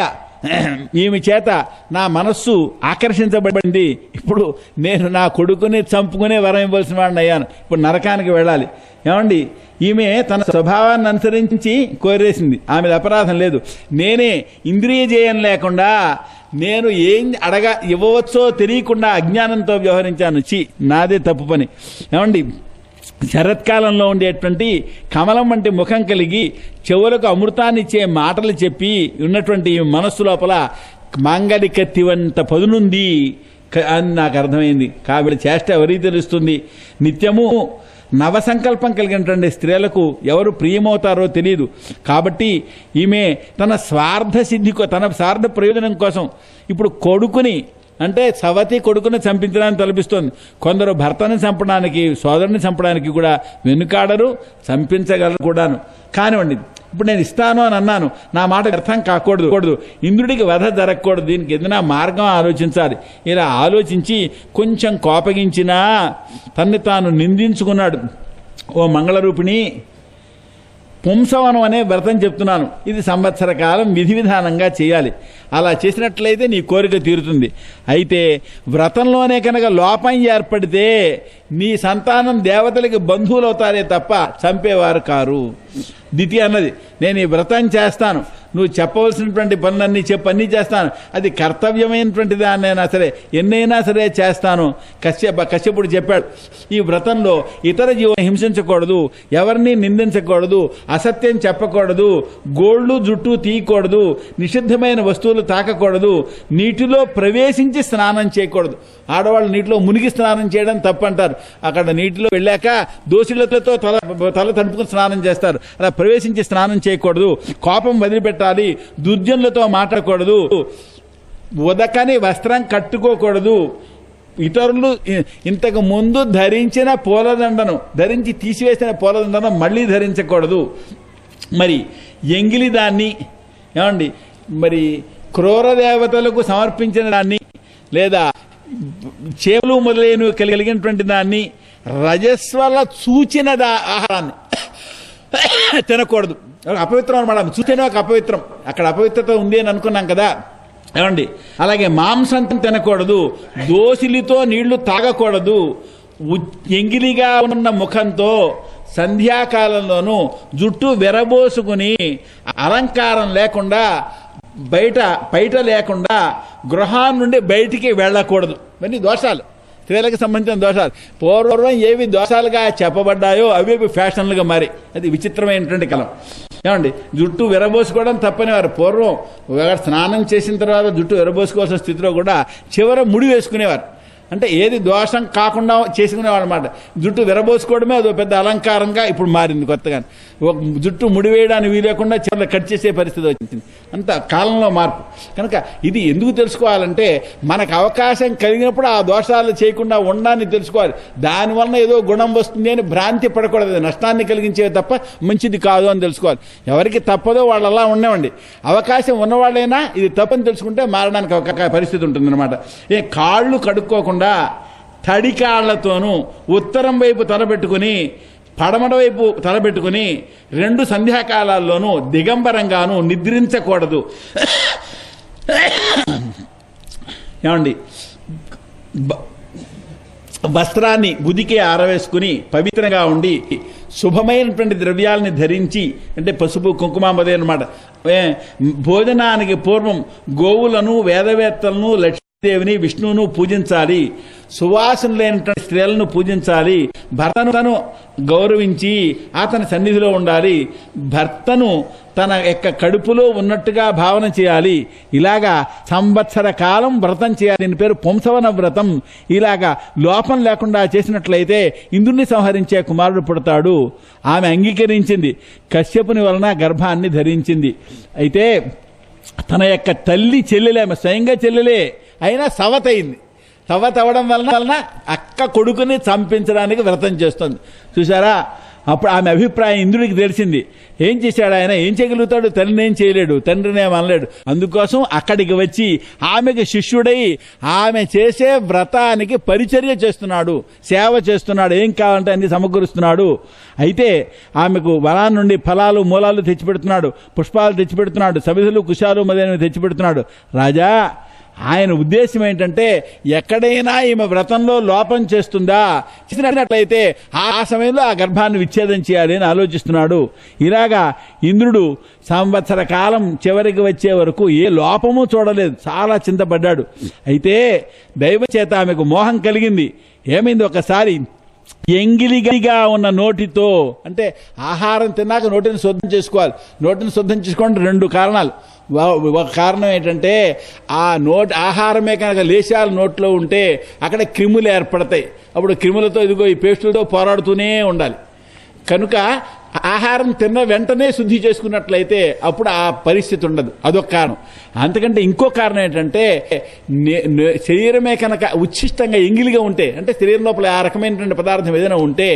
ఈమె చేత నా మనస్సు ఆకర్షించబడింది. ఇప్పుడు నేను నా కొడుకుని చంపుకునే వరం ఇవ్వాల్సిన వాడిని అయ్యాను. ఇప్పుడు నరకానికి వెళ్ళాలి. ఏమండి, ఈమె తన స్వభావాన్ని అనుసరించి కోరేసింది. ఆమె అపరాధం లేదు. నేనే ఇంద్రియ జయం లేకుండా నేను ఏం ఇవ్వవచ్చో తెలియకుండా అజ్ఞానంతో వ్యవహరించాను. నాదే తప్పు పని. ఏమండి, శరత్కాలంలో ఉండేటువంటి కమలం వంటి ముఖం కలిగి చెవులకు అమృతాన్ని ఇచ్చే మాటలు చెప్పి ఉన్నటువంటి మనస్సు లోపల మాంగలి కత్తి వంట పదునుంది అని నాకు అర్థమైంది. కాబట్టి చేష్ట ఎవరికి తెలుస్తుంది? నిత్యము నవసంకల్పం కలిగినటువంటి స్త్రీలకు ఎవరు ప్రియమవుతారో తెలియదు. కాబట్టి ఈమె తన స్వార్థ తన స్వార్థ ప్రయోజనం కోసం ఇప్పుడు కొడుకుని అంటే సవతి కొడుకుని చంపించడానికి తలపిస్తోంది. కొందరు భర్తని చంపడానికి, సోదరుని చంపడానికి కూడా వెనుకాడరు, చంపించగలరు కూడాను. కానివ్వండి, ఇప్పుడు నేను ఇస్తాను అని అన్నాను, నా మాట వ్యర్థం కాకూడదు, ఇంద్రుడికి వధ జరగకూడదు, దీనికి ఏదైనా మార్గం ఆలోచించాలి. ఇలా ఆలోచించి కొంచెం కోపగించినా తన్ని తాను నిందించుకున్నాడు. ఓ మంగళరూపిణి, పుంసవనం అనే వ్రతం చెప్తున్నాను. ఇది సంవత్సర కాలం విధి విధానంగా చేయాలి. అలా చేసినట్లయితే నీ కోరిక తీరుతుంది. అయితే వ్రతంలోనే కనుక లోపం ఏర్పడితే నీ సంతానం దేవతలకి బంధువులు అవుతారే తప్ప చంపేవారు కారు. దితి అన్నది, నేను ఈ వ్రతం చేస్తాను, నువ్వు చెప్పవలసినటువంటి పనులన్నీ అన్నీ చేస్తాను, అది కర్తవ్యమైనటువంటి దాన్నైనా సరే ఎన్నైనా సరే చేస్తాను. కశ్యపుడు చెప్పాడు, ఈ వ్రతంలో ఇతర జీవులను హింసించకూడదు, ఎవరిని నిందించకూడదు, అసత్యం చెప్పకూడదు, గోళ్లు జుట్టు తీయకూడదు, నిషిద్ధమైన వస్తువులు తాకకూడదు, నీటిలో ప్రవేశించి స్నానం చేయకూడదు. ఆడవాళ్ళు నీటిలో మునిగి స్నానం చేయడం తప్పంటారు. అక్కడ నీటిలో వెళ్ళాక దోషులతో తల తడుపుకుని స్నానం చేస్తారు. అలా ప్రవేశించి స్నానం చేయకూడదు, కోపం వదిలిపెట్టాలి, దుర్జనులతో మాట్లాడకూడదు, ఉదకని వస్త్రం కట్టుకోకూడదు, ఇతరులు ఇంతకు ముందు ధరించిన పూలదండను ధరించి తీసివేసిన పూలదండను మళ్ళీ ధరించకూడదు. మరి ఎంగిలి దాన్ని, ఏమండి, మరి క్రూర దేవతలకు సమర్పించిన దాన్ని లేదా చేపలు మొదలైనవి కలిగినటువంటి దాన్ని రజస్వల సూచిన ఆహారాన్ని తినకూడదు. అపవిత్రం అనమాట. సూచన ఒక అపవిత్రం, అక్కడ అపవిత్రత ఉంది అని అనుకున్నాం కదా. ఏమండి, అలాగే మాంసం తినకూడదు, దోసిలితో నీళ్లు తాగకూడదు, ఎంగిలిగా ఉన్న ముఖంతో సంధ్యాకాలంలోనూ జుట్టు విరబోసుకుని అలంకారం లేకుండా బయట లేకుండా గృహాన్ని నుండి బయటికి వెళ్ళకూడదు. ఇవన్నీ దోషాలు, స్త్రీలకు సంబంధించిన దోషాలు. పూర్వం ఏవి దోషాలుగా చెప్పబడ్డాయో అవి ఫ్యాషన్లుగా మారి, అది విచిత్రమైనటువంటి కాలం. ఏమండి, జుట్టు విరబోసుకోవడం తప్పని వారు పూర్వం స్నానం చేసిన తర్వాత జుట్టు విరబోసుకోవాల్సిన స్థితిలో కూడా చివర ముడి వేసుకునేవారు. అంటే ఏది దోషం కాకుండా చేసుకునేవాడు అనమాట. జుట్టు విరబోసుకోవడమే అదో పెద్ద అలంకారంగా ఇప్పుడు మారింది కొత్తగా. ఒక జుట్టు ముడివేయడానికి వీలేకుండా చివరి కట్ చేసే పరిస్థితి వచ్చింది. అంత కాలంలో మార్పు. కనుక ఇది ఎందుకు తెలుసుకోవాలంటే మనకు అవకాశం కలిగినప్పుడు ఆ దోషాలు చేయకుండా ఉండాలని తెలుసుకోవాలి. దానివల్ల ఏదో గుణం వస్తుంది అని భ్రాంతి పడకూడదు. నష్టాన్ని కలిగించేవి తప్ప మంచిది కాదు అని తెలుసుకోవాలి. ఎవరికి తప్పదో వాళ్ళు అలా ఉండేవండి. అవకాశం ఉన్నవాళ్ళైనా ఇది తప్పని తెలుసుకుంటే మారడానికి ఒక పరిస్థితి ఉంటుందన్నమాట. కాళ్ళు కడుక్కోకుండా తడి కాళ్లతోనూ ఉత్తరం వైపు తలపెట్టుకుని పడమట వైపు తలపెట్టుకుని 2 సంధ్యాకాలాల్లోనూ దిగంబరంగాను నిద్రించకూడదు. ఏమండి, వస్త్రాన్ని బుదికే ఆరవేసుకుని పవిత్రంగా ఉండి శుభమైనటువంటి ద్రవ్యాలని ధరించి, అంటే పసుపు కుంకుమ మొదలైన అన్నమాట. భోజనానికి పూర్వం గోవులను, వేదవేత్తలను, లక్ష్మీదేవిని, విష్ణువును పూజించాలి. సువాసన లేనటువంటి స్త్రీలను పూజించాలి. భర్తను తను గౌరవించి అతని సన్నిధిలో ఉండాలి. భర్తను తన యొక్క కడుపులో ఉన్నట్టుగా భావన చేయాలి. ఇలాగా సంవత్సర కాలం వ్రతం చేయాలి. దీని పేరు పుంసవన వ్రతం. ఇలాగా లోపం లేకుండా చేసినట్లయితే ఇంద్రుని సంహరించే కుమారుడు పుడతాడు. ఆమె అంగీకరించింది. కశ్యపుని వలన గర్భాన్ని ధరించింది. అయితే తన యొక్క తల్లి చెల్లెలే, స్వయంగా చెల్లెలే అయినా సవతయింది. సవత అవడం వలన అక్క కొడుకుని చంపించడానికి వ్రతం చేస్తుంది. చూసారా, అప్పుడు ఆమె అభిప్రాయం ఇంద్రుడికి తెలిసింది. ఏం చేశాడు ఆయన? ఏం చేయగలుగుతాడు? తండ్రిని ఏం చేయలేడు, తండ్రిని ఏం అనలేడు. అందుకోసం అక్కడికి వచ్చి ఆమెకు శిష్యుడై ఆమె చేసే వ్రతానికి పరిచర్య చేస్తున్నాడు, సేవ చేస్తున్నాడు, ఏం కావాలంటే అన్ని సమకూరుస్తున్నాడు. అయితే ఆమెకు వనాన్ని నుండి ఫలాలు మూలాలు తెచ్చిపెడుతున్నాడు, పుష్పాలు తెచ్చిపెడుతున్నాడు, సమిధులు కుశాలు మొదలైనవి తెచ్చిపెడుతున్నాడు. రాజా, ఆయన ఉద్దేశం ఏంటంటే ఎక్కడైనా ఈమె వ్రతంలో లోపం చేసినట్లయితే ఆ సమయంలో ఆ గర్భాన్ని విచ్ఛేదం చేయాలి అని ఆలోచిస్తున్నాడు. ఇలాగా ఇంద్రుడు సంవత్సర కాలం చివరికి వచ్చే వరకు ఏ లోపము చూడలేదు, చాలా చింతపడ్డాడు. అయితే దైవం చేత ఆమెకు మోహం కలిగింది. ఏమైంది? ఒకసారి ఎంగిలిగా ఉన్న నోటితో, అంటే ఆహారం తిన్నాక నోటిని శుద్ధం చేసుకోవాలి. నోటిని శుద్ధం చేసుకోవడం 2 కారణాలు. ఒక కారణం ఏంటంటే ఆ ఆహారమే కనుక లేశాలు నోట్లో ఉంటే అక్కడ క్రిములు ఏర్పడతాయి. అప్పుడు క్రిములతో ఇదిగో ఈ పేస్టులతో పోరాడుతూనే ఉండాలి. కనుక ఆహారం తిన్న వెంటనే శుద్ధి చేసుకున్నట్లయితే అప్పుడు ఆ పరిస్థితి ఉండదు. అదొక కారణం. అంతకంటే ఇంకో కారణం ఏంటంటే శరీరమే కనుక ఉచ్ఛిష్టంగా ఎంగిలిగా ఉంటే, అంటే శరీరం లోపల ఆ రకమైనటువంటి పదార్థం ఏదైనా ఉంటే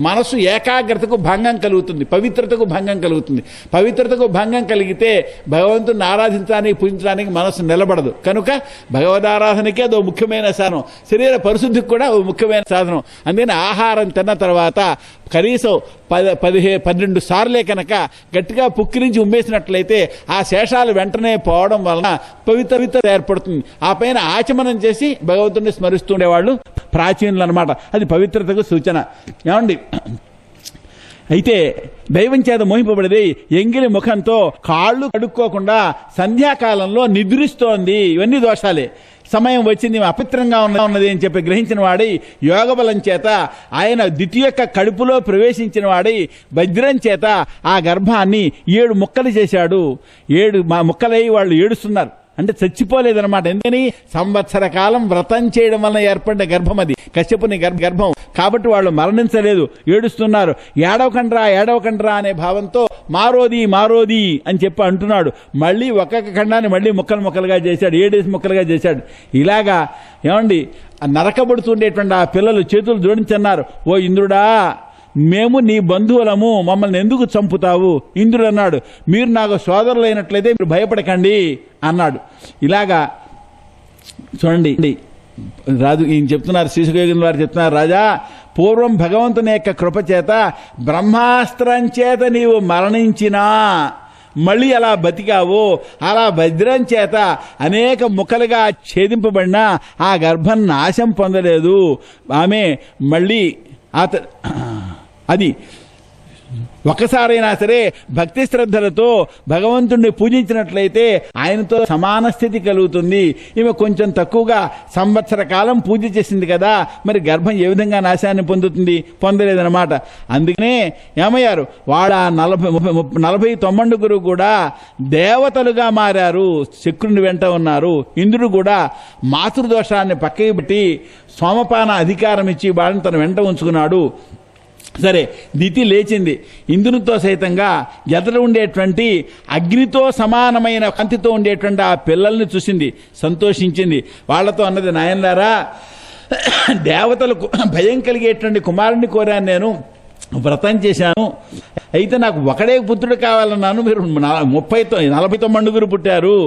మనసు ఏకాగ్రతకు భంగం కలుగుతుంది, పవిత్రతకు భంగం కలుగుతుంది. పవిత్రతకు భంగం కలిగితే భగవంతుని ఆరాధించడానికి పూజించడానికి మనసు నిలబడదు. కనుక భగవదారాధనకే అదో ముఖ్యమైన సాధనం, శరీర పరిశుద్ధికి కూడా ఓ ముఖ్యమైన సాధనం. అందుకని ఆహారం తిన్న తర్వాత కనీసం 12 సార్లే కనుక గట్టిగా పుక్కిరించి ఉమ్మేసినట్లయితే ఆ శేషాలు వెంటనే పోవడం వలన పవిత్రత ఏర్పడుతుంది. ఆ పైన ఆచమనం చేసి భగవంతుడిని స్మరిస్తుండేవాళ్ళు ప్రాచీనులు అనమాట. అది పవిత్రతకు సూచన. ఏమండి, అయితే దైవం చేత మోహింపబడేది ఎంగిలి ముఖంతో కాళ్ళు కడుక్కోకుండా సంధ్యాకాలంలో నిద్రిస్తోంది. ఇవన్నీ దోషాలే. సమయం వచ్చింది, అపవిత్రంగా ఉన్నది అని చెప్పి గ్రహించిన వాడై యోగబలం చేత ఆయన ద్వితీయ కడుపులో ప్రవేశించిన వాడై వజ్రం చేత ఆ గర్భాన్ని 7 ముక్కలు చేశాడు. 7 ముక్కలై వాళ్ళు ఏడుస్తున్నారు. అంటే చచ్చిపోలేదన్నమాట. ఎందుకని? సంవత్సర కాలం వ్రతం చేయడం వలన ఏర్పడిన గర్భం అది, కశ్యపుని గర్భం. కాబట్టి వాళ్ళు మరణించలేదు, ఏడుస్తున్నారు. ఏడవకండ్రా అనే భావంతో మారోది అని చెప్పి అంటున్నాడు. మళ్ళీ ఒక్కొక్క ఖండాన్ని మళ్ళీ ముక్కలుగా చేశాడు, 7 ముక్కలుగా చేశాడు. ఇలాగా ఏమండి, నరకబడుతుండేటువంటి ఆ పిల్లలు చేతులు జోడించన్నారు. ఓ ఇంద్రుడా, మేము నీ బంధువులము, మమ్మల్ని ఎందుకు చంపుతావు? ఇంద్రుడు అన్నాడు, మీరు నాకు సోదరులైనట్లయితే మీరు భయపడకండి అన్నాడు. ఇలాగా చూడండి, రాజు ఈయన చెప్తున్నారు, శ్రీశుఖయోగి వారు చెప్తున్నారు, రాజా, పూర్వం భగవంతుని యొక్క కృప చేత బ్రహ్మాస్త్రం చేత నీవు మరణించినా మళ్ళీ అలా బతికావు. అలా వజ్రం చేత అనేక ముక్కలుగా ఛేదింపబడిన ఆ గర్భం నాశం పొందలేదు. ఆమె మళ్ళీ అది ఒక్కసారైనా సరే భక్తి శ్రద్ధలతో భగవంతుణ్ణి పూజించినట్లయితే ఆయనతో సమాన స్థితి కలుగుతుంది. ఈమె కొంచెం తక్కువగా సంవత్సర కాలం పూజ చేసింది కదా, మరి గర్భం ఏ విధంగా నాశాన్ని పొందుతుంది? పొందలేదన్నమాట. అందుకనే ఏమయ్యారు? వాళ్ళ 49 కూడా దేవతలుగా మారారు, శక్రుని వెంట ఉన్నారు. ఇంద్రుడు కూడా మాతృదోషాన్ని పక్కకి పెట్టి సోమపాన అధికారం ఇచ్చి వాళ్ళని తన వెంట ఉంచుకున్నాడు. సరే, దితి లేచింది. ఇంద్రునితో సైతంగా ఎదురు ఉండేటువంటి అగ్నితో సమానమైన కాంతితో ఉండేటువంటి ఆ పిల్లల్ని చూసింది, సంతోషించింది. వాళ్లతో అన్నది, నాయనలారా, దేవతలకు భయం కలిగేటువంటి కుమారుణ్ణి కోరాను, నేను వ్రతం చేశాను. అయితే నాకు ఒకడే పుత్రుడు కావాలన్నాను, మీరు 49 పుట్టారు.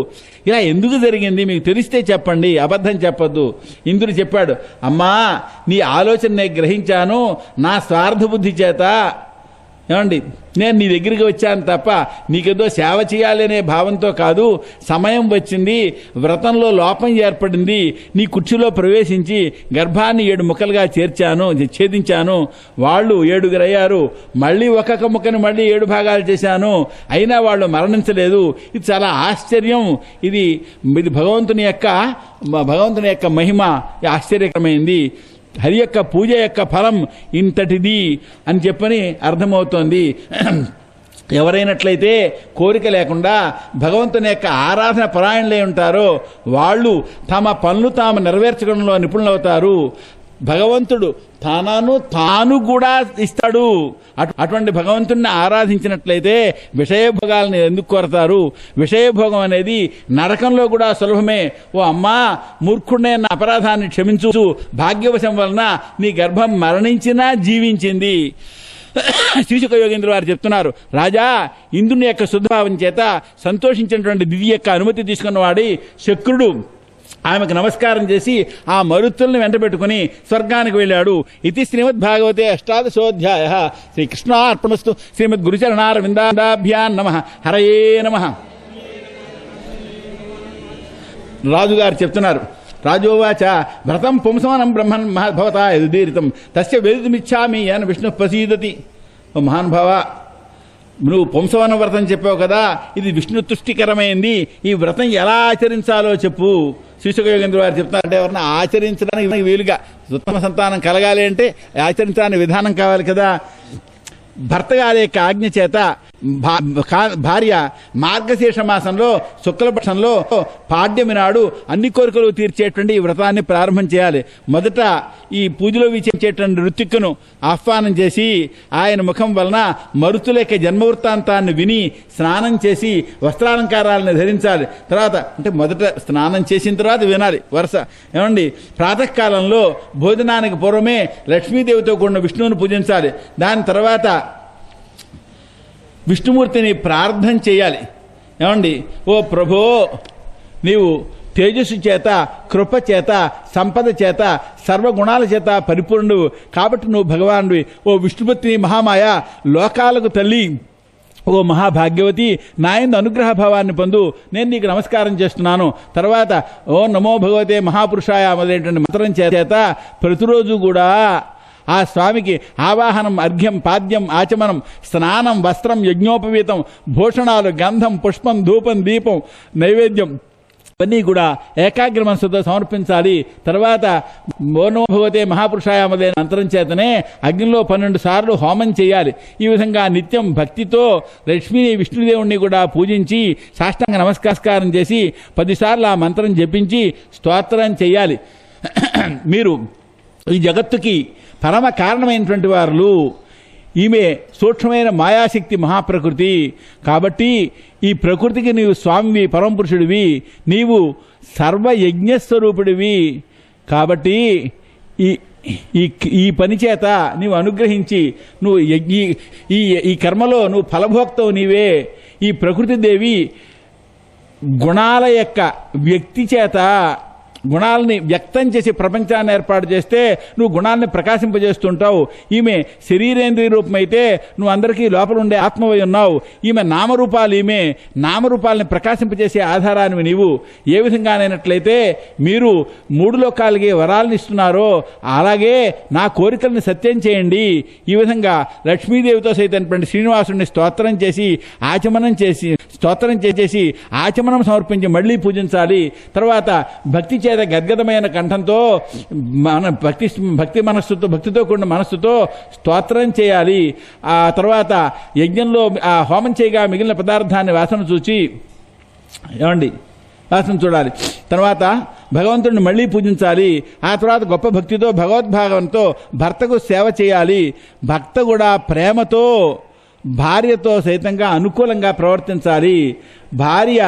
ఇలా ఎందుకు జరిగింది? మీకు తెలిస్తే చెప్పండి, అబద్ధం చెప్పొద్దు. ఇంద్రుడు చెప్పాడు, అమ్మా, నీ ఆలోచన నేను గ్రహించాను. నా స్వార్థ బుద్ధి చేత ఏమండి నేను నీ దగ్గరికి వచ్చాను తప్ప నీకేదో సేవ చేయాలనే భావంతో కాదు. సమయం వచ్చింది, వ్రతంలో లోపం ఏర్పడింది, నీ కుర్చీలో ప్రవేశించి గర్భాన్ని 7 ముక్కలుగా ఛేదించాను. వాళ్ళు 7 అయ్యారు. మళ్ళీ ఒక్కొక్క ముక్కని మళ్ళీ 7 భాగాలు చేశాను, అయినా వాళ్ళు మరణించలేదు. ఇది చాలా ఆశ్చర్యం. ఇది భగవంతుని యొక్క మహిమ ఆశ్చర్యకరమైంది. హరి యొక్క పూజ యొక్క ఫలం ఇంతటిది అని చెప్పని అర్థమవుతోంది. ఎవరైనట్లయితే కోరిక లేకుండా భగవంతుని యొక్క ఆరాధన పరాయణులై ఉంటారో వాళ్ళు తమ పనులు తాము నెరవేర్చడంలో నిపుణులవుతారు. భగవంతుడు తాను కూడా ఇస్తాడు. అటువంటి భగవంతుడిని ఆరాధించినట్లయితే విషయభోగాలను ఎందుకు కోరతారు? విషయభోగం అనేది నరకంలో కూడా సులభమే. ఓ అమ్మా, మూర్ఖుడే నా అపరాధాన్ని క్షమించు, భాగ్యవశం వలన నీ గర్భం మరణించినా జీవించింది. శ్రీశుక యోగేంద్ర వారు చెప్తున్నారు, రాజా ఇంద్రుని యొక్క శుద్ధభావం చేత సంతోషించినటువంటి దివి యొక్క అనుమతి తీసుకున్నవాడి శక్రుడు ఆమెకు నమస్కారం చేసి ఆ మరుత్తుల్ని వెంట పెట్టుకుని స్వర్గానికి వెళ్ళాడు. ఇది శ్రీమద్భాగవతే అష్టాదశోధ్యాయ. శ్రీకృష్ణార్పణస్తు. శ్రీమద్ గురుచరణారవిందాభ్యాం నమః. హరయే నమః. రాజుగారు చెప్తున్నారు, రాజోవాచ భరతం పుంసవనం బ్రహ్మన్ భవతా యదుదీరితం తస్య వేదితుమిచ్చామి యన విష్ణు ప్రసీదతి. ఓ మహానుభావ, నువ్వు పుంసవన వ్రతం చెప్పావు కదా, ఇది విష్ణు తుష్టికరమైంది. ఈ వ్రతం ఎలా ఆచరించాలో చెప్పు. శ్రీశుక యోగేంద్ర వారు చెప్తారంటే, ఎవరన్నా ఆచరించడానికి వీలుగా ఉత్తమ సంతానం కలగాలి అంటే ఆచరించడానికి విధానం కావాలి కదా. భర్త గారి యొక్క ఆజ్ఞ చేత భార్య మార్గశీర్ష మాసంలో శుక్లపక్షంలో పాడ్యమి నాడు అన్ని కోరికలు తీర్చేటువంటి ఈ వ్రతాన్ని ప్రారంభం చేయాలి. మొదట ఈ పూజలో వీచేటువంటి ఋత్విక్కును ఆహ్వానం చేసి ఆయన ముఖం వలన మరుతుల యొక్క జన్మవృత్తాంతాన్ని విని స్నానం చేసి వస్త్రాలంకారాలను ధరించాలి. తర్వాత అంటే మొదట స్నానం చేసిన తర్వాత వినాలి వరుస. ఏమండి, ప్రాతకాలంలో భోజనానికి పూర్వమే లక్ష్మీదేవితో కూడిన విష్ణువుని పూజించాలి. దాని తర్వాత విష్ణుమూర్తిని ప్రార్థన చేయాలి. ఏమండి, ఓ ప్రభో, నీవు తేజస్సు చేత, కృప చేత, సంపద చేత, సర్వగుణాల చేత పరిపూర్ణుడు కాబట్టి నువ్వు భగవానుడివి. ఓ విష్ణుమూర్తిని మహామాయ, లోకాలకు తల్లి, ఓ మహాభాగ్యవతి, నాయందు అనుగ్రహ భావాన్ని పొందు, నేను నీకు నమస్కారం చేస్తున్నాను. తర్వాత ఓ నమో భగవతే మహాపురుషాయ మొదలైనటువంటి మంత్రం చేత ప్రతిరోజు కూడా ఆ స్వామికి ఆవాహనం, అర్ఘ్యం, పాద్యం, ఆచమనం, స్నానం, వస్త్రం, యజ్ఞోపవీతం, భూషణాలు, గంధం, పుష్పం, ధూపం, దీపం, నైవేద్యం ఇవన్నీ కూడా ఏకాగ్ర మనసుతో సమర్పించాలి. తర్వాత ఓనో భగవతే మహాపురుషాయ మొదలైన మంత్రం చేతనే అగ్నిలో 12 సార్లు హోమం చేయాలి. ఈ విధంగా నిత్యం భక్తితో లక్ష్మీని విష్ణుదేవుణ్ణి కూడా పూజించి సాష్టాంగ నమస్కారం చేసి 10 సార్లు ఆ మంత్రం జపించి స్తోత్రం చేయాలి. మీరు ఈ జగత్తుకి పరమ కారణమైనటువంటి వారు. ఈమె సూక్ష్మమైన మాయాశక్తి మహాప్రకృతి. కాబట్టి ఈ ప్రకృతికి నీవు స్వామివి, పరమపురుషుడివి, నీవు సర్వయజ్ఞస్వరూపుడివి. కాబట్టి ఈ పని చేత నీవు అనుగ్రహించి నువ్వు ఈ కర్మలో నువ్వు ఫలభోక్తవు నీవే. ఈ ప్రకృతి దేవి గుణాల యొక్క వ్యక్తి చేత గుణాలని వ్యక్తం చేసి ప్రపంచాన్ని ఏర్పాటు చేస్తే నువ్వు గుణాలని ప్రకాశింపజేస్తుంటావు. ఈమె శరీరేంద్రియ రూపమైతే నువ్వు అందరికీ లోపల ఉండే ఆత్మవై ఉన్నావు. ఈమె నామరూపాలు, ఈమె నామరూపాలని ప్రకాశింపజేసే ఆధారాన్ని నీవు. ఏ విధంగానైనట్లయితే మీరు 3 లోకాలకి వరాలను ఇస్తున్నారో అలాగే నా కోరికల్ని సత్యం చేయండి. ఈ విధంగా లక్ష్మీదేవితో సైతమైనటువంటి శ్రీనివాసుడిని స్తోత్రం చేసి ఆచమనం సమర్పించి మళ్ళీ పూజించాలి. తర్వాత భక్తి చేత గద్గదమైన కంఠంతో మన భక్తితో కూడిన మనస్సుతో స్తోత్రం చేయాలి. ఆ తర్వాత యజ్ఞంలో ఆ హోమం చేయగా మిగిలిన పదార్థాన్ని వాసన చూడాలి. తర్వాత భగవంతుడిని మళ్ళీ పూజించాలి. ఆ తర్వాత గొప్ప భక్తితో భగవద్భావంతో భర్తకు సేవ చేయాలి. భర్త కూడా ప్రేమతో భార్యతో సైతంగా అనుకూలంగా ప్రవర్తించాలి. భార్య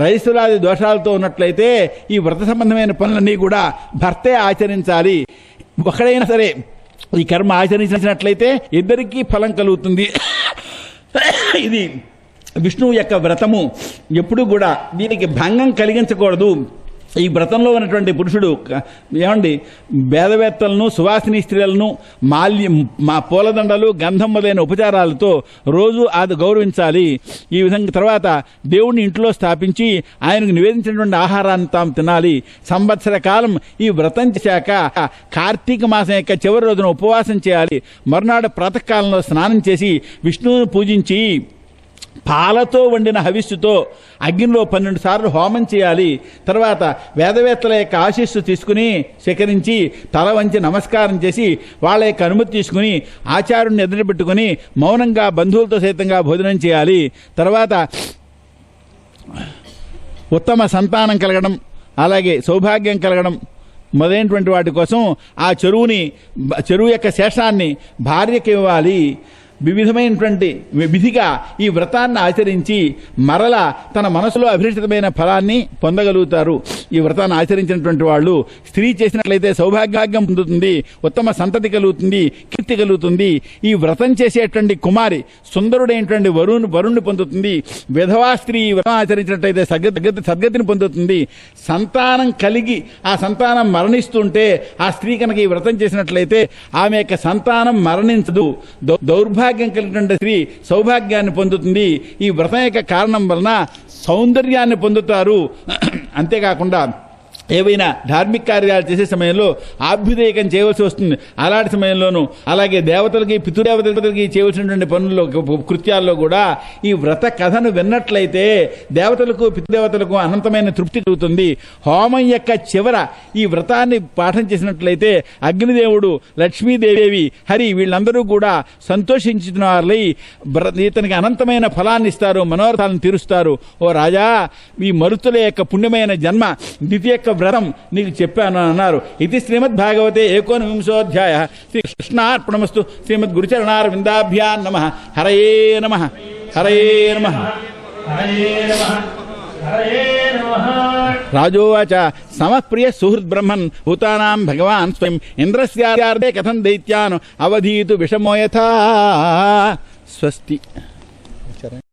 రైసులాది దోషాలతో ఉన్నట్లయితే ఈ వ్రత సంబంధమైన పనులన్నీ కూడా భర్తే ఆచరించాలి. ఒకడైనా సరే ఈ కర్మ ఆచరించినట్లయితే ఇద్దరికీ ఫలం కలుగుతుంది. ఇది విష్ణువు యొక్క వ్రతము. ఎప్పుడు కూడా దీనికి భంగం కలిగించకూడదు. ఈ వ్రతంలో ఉన్నటువంటి పురుషుడు వేదవేత్తలను, సువాసిని స్త్రీలను, పూలదండలు, గంధం మొదలైన ఉపచారాలతో రోజు అది గౌరవించాలి. ఈ విధంగా తర్వాత దేవుణ్ణి ఇంట్లో స్థాపించి ఆయనకు నివేదించినటువంటి ఆహారాన్ని తాము తినాలి. సంవత్సర కాలం ఈ వ్రతం చేశాక కార్తీక మాసం యొక్క చివరి రోజున ఉపవాసం చేయాలి. మరునాడు ప్రాతకాలంలో స్నానం చేసి విష్ణువును పూజించి పాలతో వండిన హవిస్సుతో అగ్నిలో 12 సార్లు హోమం చేయాలి. తర్వాత వేదవేత్తల యొక్క ఆశీస్సు తీసుకుని స్వీకరించి తల వంచి నమస్కారం చేసి వాళ్ళ యొక్క అనుమతి తీసుకుని ఆచార్యుడిని ఎదురుపెట్టుకుని మౌనంగా బంధువులతో సైతంగా భోజనం చేయాలి. తర్వాత ఉత్తమ సంతానం కలగడం, అలాగే సౌభాగ్యం కలగడం మొదలైనటువంటి వాటి కోసం ఆ చెరువు యొక్క శేషాన్ని భార్యకి ఇవ్వాలి. వివిధమైనటువంటి విధిగా ఈ వ్రతాన్ని ఆచరించి మరల తన మనసులో అభిలషితమైన ఫలాన్ని పొందగలుగుతారు. ఈ వ్రతాన్ని ఆచరించినటువంటి వాళ్ళు స్త్రీ చేసినట్లయితే సౌభాగ్యం పొందుతుంది, ఉత్తమ సంతతి కలుగుతుంది, కీర్తి కలుగుతుంది. ఈ వ్రతం చేసేటువంటి కుమారి సుందరుడైనటువంటి వరుణ్ణి పొందుతుంది. విధవా స్త్రీ ఈ వ్రతం ఆచరించినట్లయితే సద్గతిని పొందుతుంది. సంతానం కలిగి ఆ సంతానం మరణిస్తుంటే ఆ స్త్రీ కనుక ఈ వ్రతం చేసినట్లయితే ఆమె యొక్క సంతానం మరణించదు. దౌర్భాగ్యం కలిగినటువంటి స్త్రీ సౌభాగ్యాన్ని పొందుతుంది. ఈ వ్రతం యొక్క కారణం వలన సౌందర్యాన్ని పొందుతారు. అంతేకాకుండా ఏవైనా ధార్మిక కార్యాలు చేసే సమయంలో ఆభ్యుదయకం చేయవలసి వస్తుంది. అలాంటి సమయంలోనూ అలాగే దేవతలకి పితృదేవతలకి చేయవలసినటువంటి పనుల్లో కృత్యాల్లో కూడా ఈ వ్రత కథను విన్నట్లయితే దేవతలకు పితృదేవతలకు అనంతమైన తృప్తి కలుగుతుంది. హోమం యొక్క చివర ఈ వ్రతాన్ని పాఠం చేసినట్లయితే అగ్నిదేవుడు, లక్ష్మీదేవి, హరి వీళ్ళందరూ కూడా సంతోషించిన వారై ఇతనికి అనంతమైన ఫలాన్ని ఇస్తారు, మనోరథాలను తీరుస్తారు. ఓ రాజా, ఈ మరుతుల యొక్క పుణ్యమైన జన్మ ద్వితీయ వ్రతం నీకు చెప్పాను అన్నారు. ఇది శ్రీమద్ భాగవతే 19వ శ్రీ కృష్ణార్పణమస్తు. శ్రీమద్ గురుచరణార్ విందాభ్యాం నమః. హరయే నమః. హరయే నమః. రాజోవాచ సమప్రియ సుహృద్ బ్రహ్మన్ భూతానాం భగవాన్ స్వయం ఇంద్రస్యార్దే కథం దైత్యాన్ అవధీతు విషమో యథా. స్వస్తి.